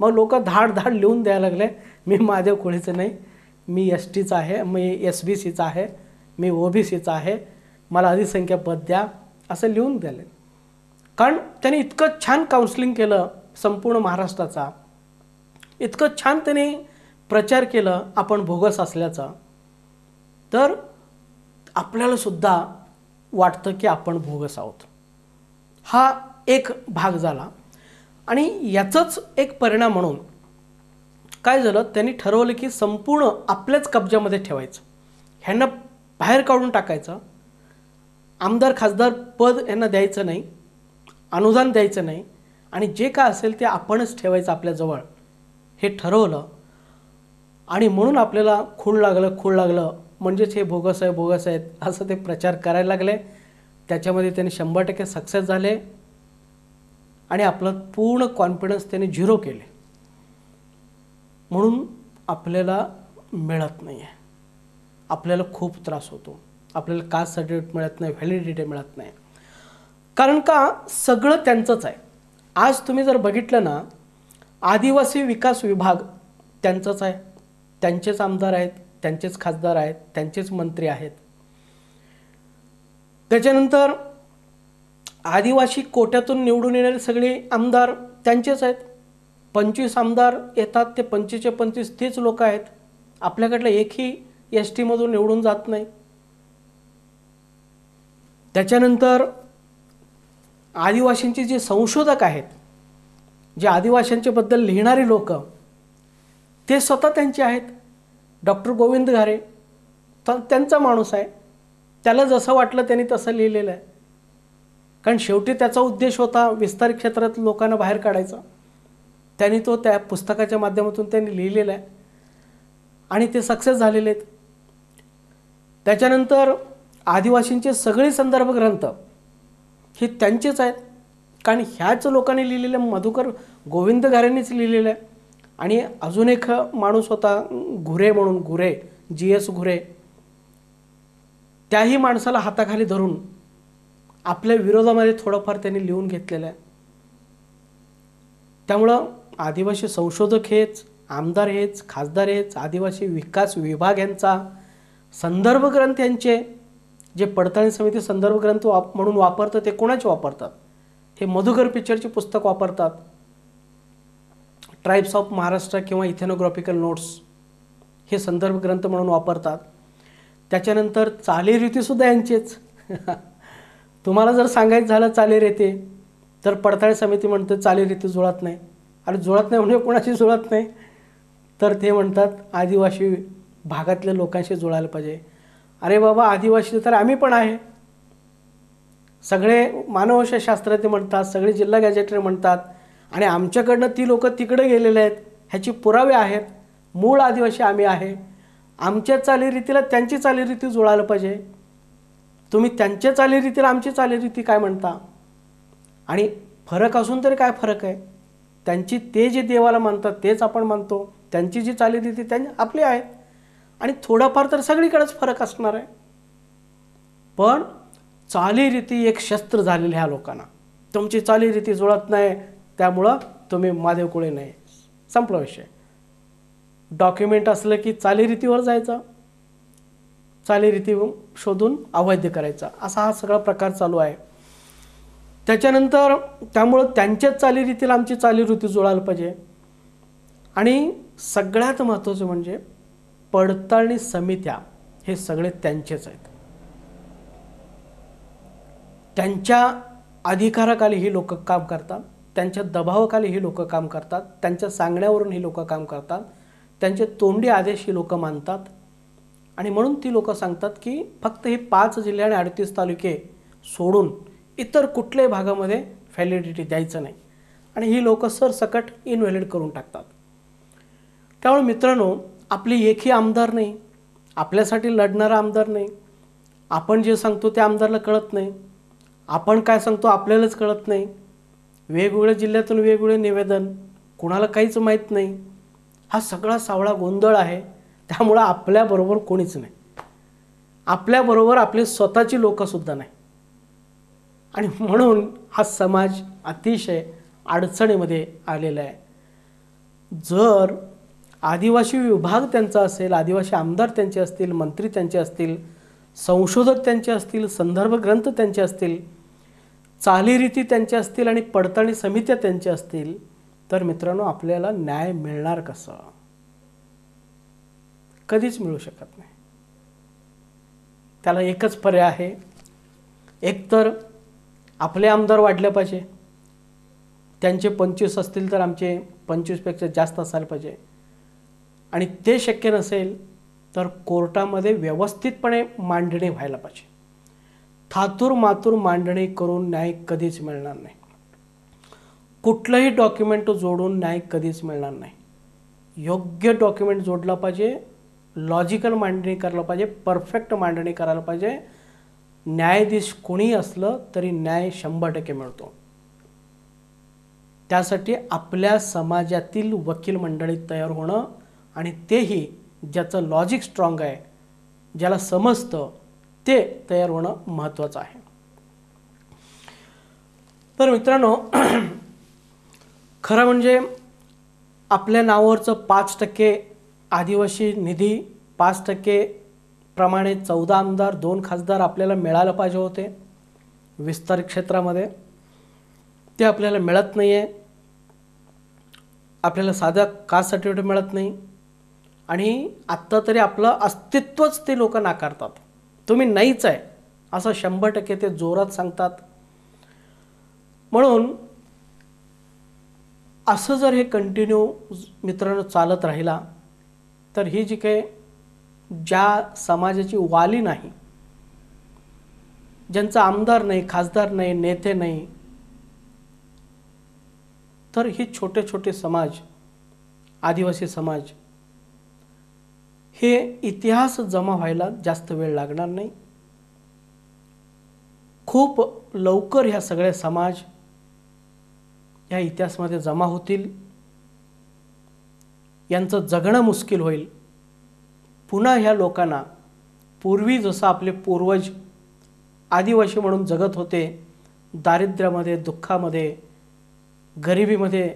मग लोक धाड धाड लिहून द्यायला लागले, मी महादेव कोळीचं नाही, मी STचा आहे, मी SBCचा आहे, मी OBCचा आहे, मला अधिसंख्या पद द्या, असं लिहून द्याले. कारण त्यांनी इतकं छान काउन्सिलिंग केलं संपूर्ण महाराष्ट्राचा, इतकं छान त्यांनी प्रचार केलं आपण भोगस असल्याचा, तर आपल्याला सुद्धा वाटतं की आपण भोगस आहोत. हा एक भाग झाला. आणि याचाच एक परिणाम म्हणून काय झालं, त्यांनी ठरवलं की संपूर्ण आपल्याच कब्जामध्ये ठेवायचं, ह्यांना बाहेर काढून टाकायचं, आमदार खासदार पद यांना द्यायचं नाही, अनुदान द्यायचं नाही आणि जे काय असेल ते आपणच ठेवायचं आपल्याजवळ, हे ठरवलं. आणि म्हणून आपल्याला खूळ लागलं म्हणजेच हे बोगस आहे, बोगस आहेत असं ते प्रचार करायला लागले. त्याच्यामध्ये त्यांनी 100% सक्सेस झाले आणि आपलं पूर्ण कॉन्फिडन्स त्यांनी 0 केले. म्हणून आपल्याला मिळत नाही आहे, आपल्याला खूप त्रास होतो, आपल्याला कास्ट सर्टिफिकेट मिळत नाही, व्हॅलिडिटी मिळत नाही. कारण का सगळं त्यांचंच आहे. आज तुम्ही जर बघितलं ना, आदिवासी विकास विभाग त्यांचंच आहे, त्यांचेच आमदार आहेत, त्यांचेच खासदार आहेत, त्यांचेच मंत्री आहेत. त्याच्यानंतर आदिवासी कोट्यातून निवडून येणारे सगळे आमदार त्यांचेच आहेत. 25 आमदार येतात, ते 25चे 25 तेच लोक आहेत. आपल्याकडलं एकही ST मधून निवडून जात नाही. त्याच्यानंतर आदिवासींचे जे संशोधक आहेत, जे आदिवासींच्या बद्दल लिहिणारे लोक, ते स्वतः त्यांचे आहेत. डॉक्टर गोविंद घारे त्यांचा माणूस आहे. त्याला जसं वाटलं त्यांनी तसं लिहिलेलं आहे. कारण शेवटी त्याचा उद्देश होता विस्तार क्षेत्रात लोकांना बाहेर काढायचा. त्यांनी तो त्या पुस्तकाच्या माध्यमातून त्यांनी लिहिलेला आहे आणि ते सक्सेस झालेले आहेत. त्याच्यानंतर आदिवासींचे सगळे संदर्भ ग्रंथ हे त्यांचेच आहेत. कारण ह्याच लोकांनी लिहिलेले, मधुकर गोविंद घारेंनीच लिहिलेलं आहे. आणि अजून एक माणूस होता घुरे म्हणून, घुरे, GS घुरे, त्याही माणसाला हाताखाली धरून आपल्या विरोधामध्ये थोडंफार त्यांनी लिहून घेतलेलं आहे. त्यामुळं आदिवासी संशोधक हेच, आमदार हेच, खासदार हेच, आदिवासी विकास विभाग यांचा संदर्भ ग्रंथ यांचे, जे पडताळणी समिती संदर्भ ग्रंथ म्हणून वापरतात ते कोणाचे वापरतात? हे मधुकर पिक्चरचे पुस्तक वापरतात, ट्राइब्स ऑफ महाराष्ट्र किंवा इथेनोग्राफिकल नोट्स हे संदर्भ ग्रंथ म्हणून वापरतात. त्याच्यानंतर चालीरीतीसुद्धा यांचेच. तुम्हाला जर सांगायचं झालं चालीरीती, तर पडताळणी समिती म्हणते चालीरीती जुळत नाही. आणि जुळत नाही म्हणजे कोणाशी जुळत नाही, तर ते म्हणतात आदिवासी भागातल्या लोकांशी जुळायला पाहिजे. अरे बाबा, आदिवासी तर आम्ही पण आहे. सगळे मानवशास्त्रज्ञ म्हणतात, सगळे जिल्हा गॅजेटरी म्हणतात, आणि आमच्याकडनं ती लोक तिकडे गेलेले आहेत, ह्याची पुरावे आहेत. मूळ आदिवासी आम्ही आहे. आमच्या चालीरीतीला त्यांची चालीरीती जुळायला पाहिजे. तुम्ही त्यांच्या चालीरीतीला आमची चालीरीती काय म्हणता? आणि फरक असून तरी काय फरक आहे? त्यांची ते जे देवाला मानतात तेच आपण मानतो, त्यांची जी चालीरीती त्यांची आपली आहेत. आणि थोडाफार तर सगळीकडेच फरक असणार आहे. पण चालीरीती एक शस्त्र झालेली ह्या लोकांना. तुमची चालीरीती जुळत नाही, त्यामुळं तुम्ही महादेव कुळे नाही. संपला विषय. डॉक्युमेंट असलं की चालीरीतीवर जायचं, चालीरीती शोधून अवैध करायचा, असा हा सगळा प्रकार चालू आहे. त्याच्यानंतर त्यामुळं त्यांच्याच चालीरीतीला आमची चालीरीती जुळायला पाहिजे. आणि सगळ्यात महत्त्वाचं म्हणजे पडताळणी समित्या हे सगळे त्यांचेच आहेत. त्यांच्या अधिकाराखाली ही लोक काम करतात, त्यांच्या दबावाखाली ही लोक काम करतात, त्यांच्या सांगण्यावरून ही लोक काम करतात, त्यांचे तोंडी आदेश ही लोक मानतात. आणि म्हणून ती लोक सांगतात की फक्त हे 5 जिल्हे आणि 38 तालुके सोडून इतर कुठल्याही भागामध्ये व्हॅलिडिटी द्यायचं नाही. आणि ही लोक सरसकट इनव्हॅलिड करून टाकतात. त्यामुळे मित्रांनो, आपली एकही आमदार नाही, आपल्यासाठी लढणारा आमदार नाही. आपण जे सांगतो ते आमदारला कळत नाही, आपण काय सांगतो आपल्यालाच कळत नाही. वेगवेगळ्या जिल्ह्यातून वेगवेगळे निवेदन, कुणाला काहीच माहीत नाही. हा सगळा सावळा गोंधळ आहे. त्यामुळं आपल्याबरोबर कोणीच नाही, आपल्याबरोबर आपले स्वतःची लोकंसुद्धा नाही. आणि म्हणून हा समाज अतिशय अडचणीमध्ये आलेला आहे. जर आदिवासी विभाग त्यांचा असेल, आदिवासी आमदार त्यांचे असतील, मंत्री त्यांचे असतील, संशोधक त्यांचे असतील, संदर्भ ग्रंथ त्यांचे असतील, चालीरीती त्यांच्या असतील आणि पडताळणी समित्या त्यांच्या असतील, तर मित्रांनो आपल्याला न्याय मिळणार कसा? कधीच मिळू शकत नाही. त्याला एकच पर्याय आहे. एकतर आपले आमदार वाढले पाहिजे, त्यांचे 25 असतील तर आमचे 25पेक्षा जास्त असायला पाहिजे. आणि ते शक्य नसेल तर कोर्टामध्ये व्यवस्थितपणे मांडणी व्हायला पाहिजे. थातूर मातूर मांडणी करून न्याय कधीच मिळणार नाही. कुठलंही डॉक्युमेंट जोडून न्याय कधीच मिळणार नाही. योग्य डॉक्युमेंट जोडला पाहिजे, लॉजिकल मांडणी करायला पाहिजे, परफेक्ट मांडणी करायला पाहिजे. न्यायाधीश कोणी असलं तरी न्याय 100% मिळतो. त्यासाठी आपल्या समाजातील वकील मंडळी तयार होणं, आणि तेही ज्याचं लॉजिक स्ट्रॉंग आहे, ज्याला समजतं, ते तयार होणं महत्त्वाचं आहे. तर मित्रांनो, खरं म्हणजे आपल्या नावावरचं 5% आदिवासी निधी, 5% प्रमाणे 14 आमदार, 2 खासदार आपल्याला मिळायला पाहिजे होते विस्तार क्षेत्रामध्ये. ते आपल्याला मिळत नाही आहे. आपल्याला साधा कास्ट सर्टिफिकेट मिळत नाही. आणि आत्ता तरी आपलं अस्तित्वच ते लोक नाकारतात. तुम्ही नाहीच आहे असं 100% ते जोरात सांगतात. म्हणून असं जर हे कंटिन्यू मित्रांनो चालत राहिला तर ही जी काही ज्या समाजाची वाली नाही, ज्यांचा आमदार नाही, खासदार नाही, नेते नाही, तर ही छोटे छोटे समाज, आदिवासी समाज, हे इतिहास जमा व्हायला जास्त वेळ लागणार नाही. खूप लवकर ह्या सगळे समाज या इतिहासामध्ये जमा होतील. यांचं जगणं मुश्किल होईल. पुन्हा ह्या लोकांना पूर्वी जसं आपले पूर्वज आदिवासी म्हणून जगत होते, दारिद्र्यामध्ये, दुःखामध्ये, गरिबीमध्ये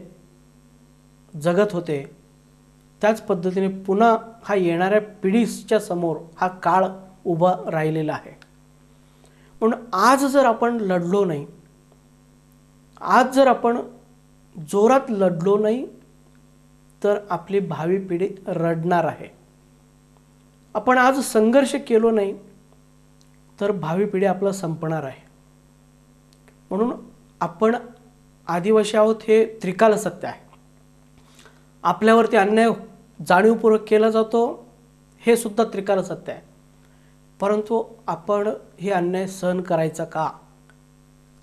जगत होते, त्याच पद्धतीने पुन्हा हा येणाऱ्या पिढीच्या समोर हा काळ उभा राहिलेला आहे. म्हणून आज जर आपण लढलो नाही, आज जर आपण जोरात लढलो नाही, तर आपली भावी पिढी रडणार आहे. आपण आज संघर्ष केलो नाही तर भावी पिढी आपलं संपणार आहे. म्हणून आपण आदिवासी आहोत हे त्रिकाल सत्य आहे. आपल्यावरती अन्याय जाणीवपूर्वक केला जातो हे सुद्धा त्रिकाल सत्य आहे. परंतु आपण हे अन्याय सहन करायचा का?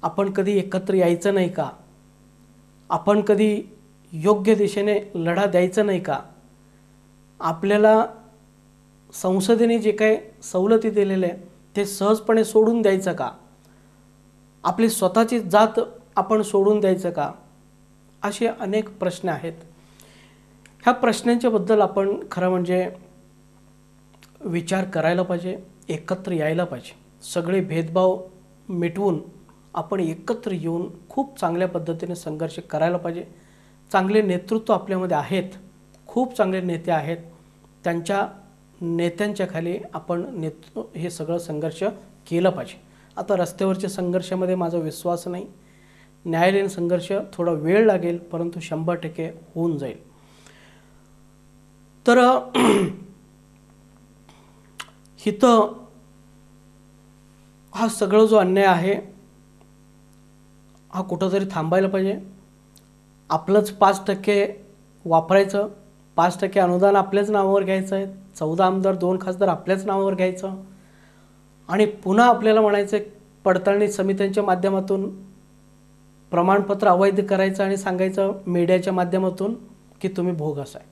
आपण कधी एकत्र यायचं नाही का? आपण कधी योग्य दिशेने लढा द्यायचा नाही का? आपल्याला संसदेने जे काही सवलती दिलेल्या ते सहजपणे सोडून द्यायचं का? आपली स्वतःची जात आपण सोडून द्यायचं का? असे अनेक प्रश्न आहेत. ह्या प्रश्नांच्याबद्दल आपण खरं म्हणजे विचार करायला पाहिजे, एकत्र यायला पाहिजे. सगळे भेदभाव मिटवून आपण एकत्र येऊन खूप चांगल्या पद्धतीने संघर्ष करायला पाहिजे. चांगले नेतृत्व आपल्यामध्ये आहेत, खूप चांगले नेते आहेत. त्यांच्या नेत्यांच्या खाली आपण हे सगळं संघर्ष केलं पाहिजे. आता रस्त्यावरच्या संघर्षामध्ये माझा विश्वास नाही. न्यायालयीन संघर्ष थोडा वेळ लागेल, परंतु 100% होऊन जाईल. तर इथं हा सगळं जो अन्याय आहे हा कुठंतरी थांबायला पाहिजे. आपलंच 5% वापरायचं, 5% अनुदान आपल्याच नावावर घ्यायचं आहे, 14 आमदार, 2 खासदार आपल्याच नावावर घ्यायचं आणि पुन्हा आपल्याला म्हणायचं पडताळणी समित्यांच्या माध्यमातून प्रमाणपत्र अवैध करायचं आणि सांगायचं मीडियाच्या माध्यमातून की तुम्ही भोगस आहे.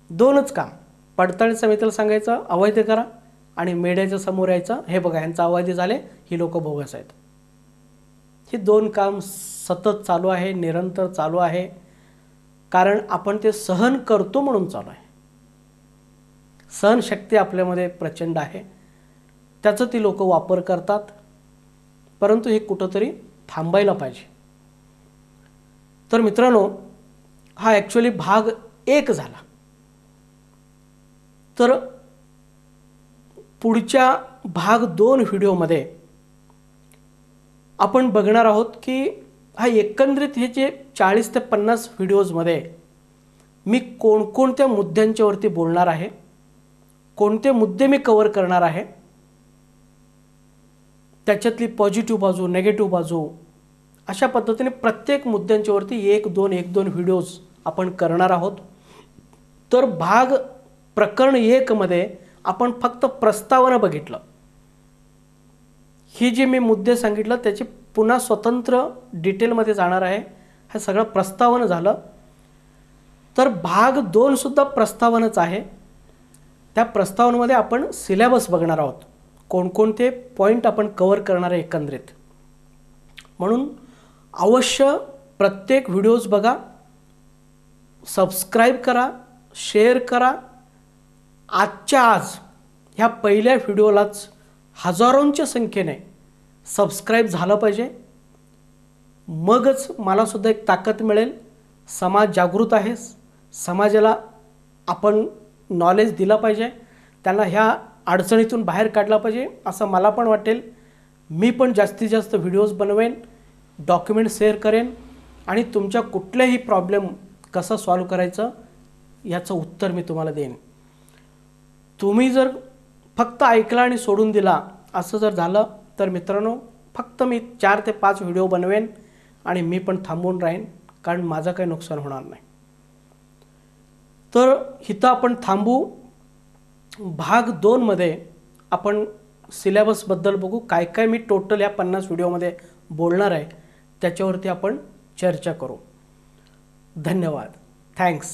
2च काम. पडताळणी समितीला सांगायचं अवैध करा आणि मीडियाच्या समोर यायचं हे बघा ह्यांचं अवैध झाले, ही लोक भोगस आहेत. हे 2 काम सतत चालू आहे, निरंतर चालू आहे. कारण आपण ते सहन करतो म्हणून चालू आहे. सहनशक्ती आपल्यामध्ये प्रचंड आहे, त्याचा ती लोक वापर करतात. परंतु हे कुठंतरी थांबायला पाहिजे. तर मित्रांनो, हा ॲक्च्युअली भाग 1 झाला. तर पुढच्या भाग 2 व्हिडिओमध्ये आपण बघणार आहोत की हा एकंदरीत हे जे 40 ते 50 व्हिडिओजमध्ये मी कोणकोणत्या मुद्द्यांच्यावरती बोलणार आहे, कोणते मुद्दे मी कव्हर करणार आहे, त्याच्यातली पॉझिटिव्ह बाजू, नेगेटिव्ह बाजू, अशा पद्धतीने प्रत्येक मुद्द्यांच्यावरती 1-2 व्हिडिओज आपण करणार आहोत. तर प्रकरण 1 मध्ये आपण फक्त प्रस्तावना बघितलं. ही जी मी मुद्दे सांगितलं त्याची पुन्हा स्वतंत्र डिटेलमध्ये जाणार आहे. हे सगळं प्रस्तावना झालं. तर भाग 2 सुद्धा प्रस्तावनाच आहे. त्या प्रस्तावनेमध्ये आपण सिलेबस बघणार आहोत, कोणकोणते पॉईंट आपण कव्हर करणार आहे एकंदरीत. म्हणून अवश्य प्रत्येक व्हिडिओज बघा, सबस्क्राईब करा, शेअर करा. आजच्या आज ह्या पहिल्या व्हिडिओलाच हजारोंच्या संख्येने सबस्क्राईब झालं पाहिजे. मगच मलासुद्धा एक ताकद मिळेल. समाज जागृत आहे, समाजाला आपण नॉलेज दिलं पाहिजे, त्यांना ह्या अडचणीतून बाहेर काढला पाहिजे असं मला पण वाटेल. मी पण जास्तीत जास्त व्हिडिओज बनवेन, डॉक्युमेंट शेअर करेन आणि तुमच्या कुठल्याही प्रॉब्लेम कसं सॉल्व्ह करायचं याचं उत्तर मी तुम्हाला देईन. तुम्ही जर फक्त ऐकला आणि सोडून दिला असं जर झालं तर मित्रांनो, फक्त मी 4 ते 5 व्हिडिओ बनवेन आणि मी पण थांबून राहीन, कारण माझं काही नुकसान होणार नाही. तर इथं आपण थांबू. भाग 2 मध्ये आपण सिलेबसबद्दल बघू. काय काय मी टोटल या 50 व्हिडिओमध्ये बोलणार आहे त्याच्यावरती आपण चर्चा करू. धन्यवाद. थँक्स.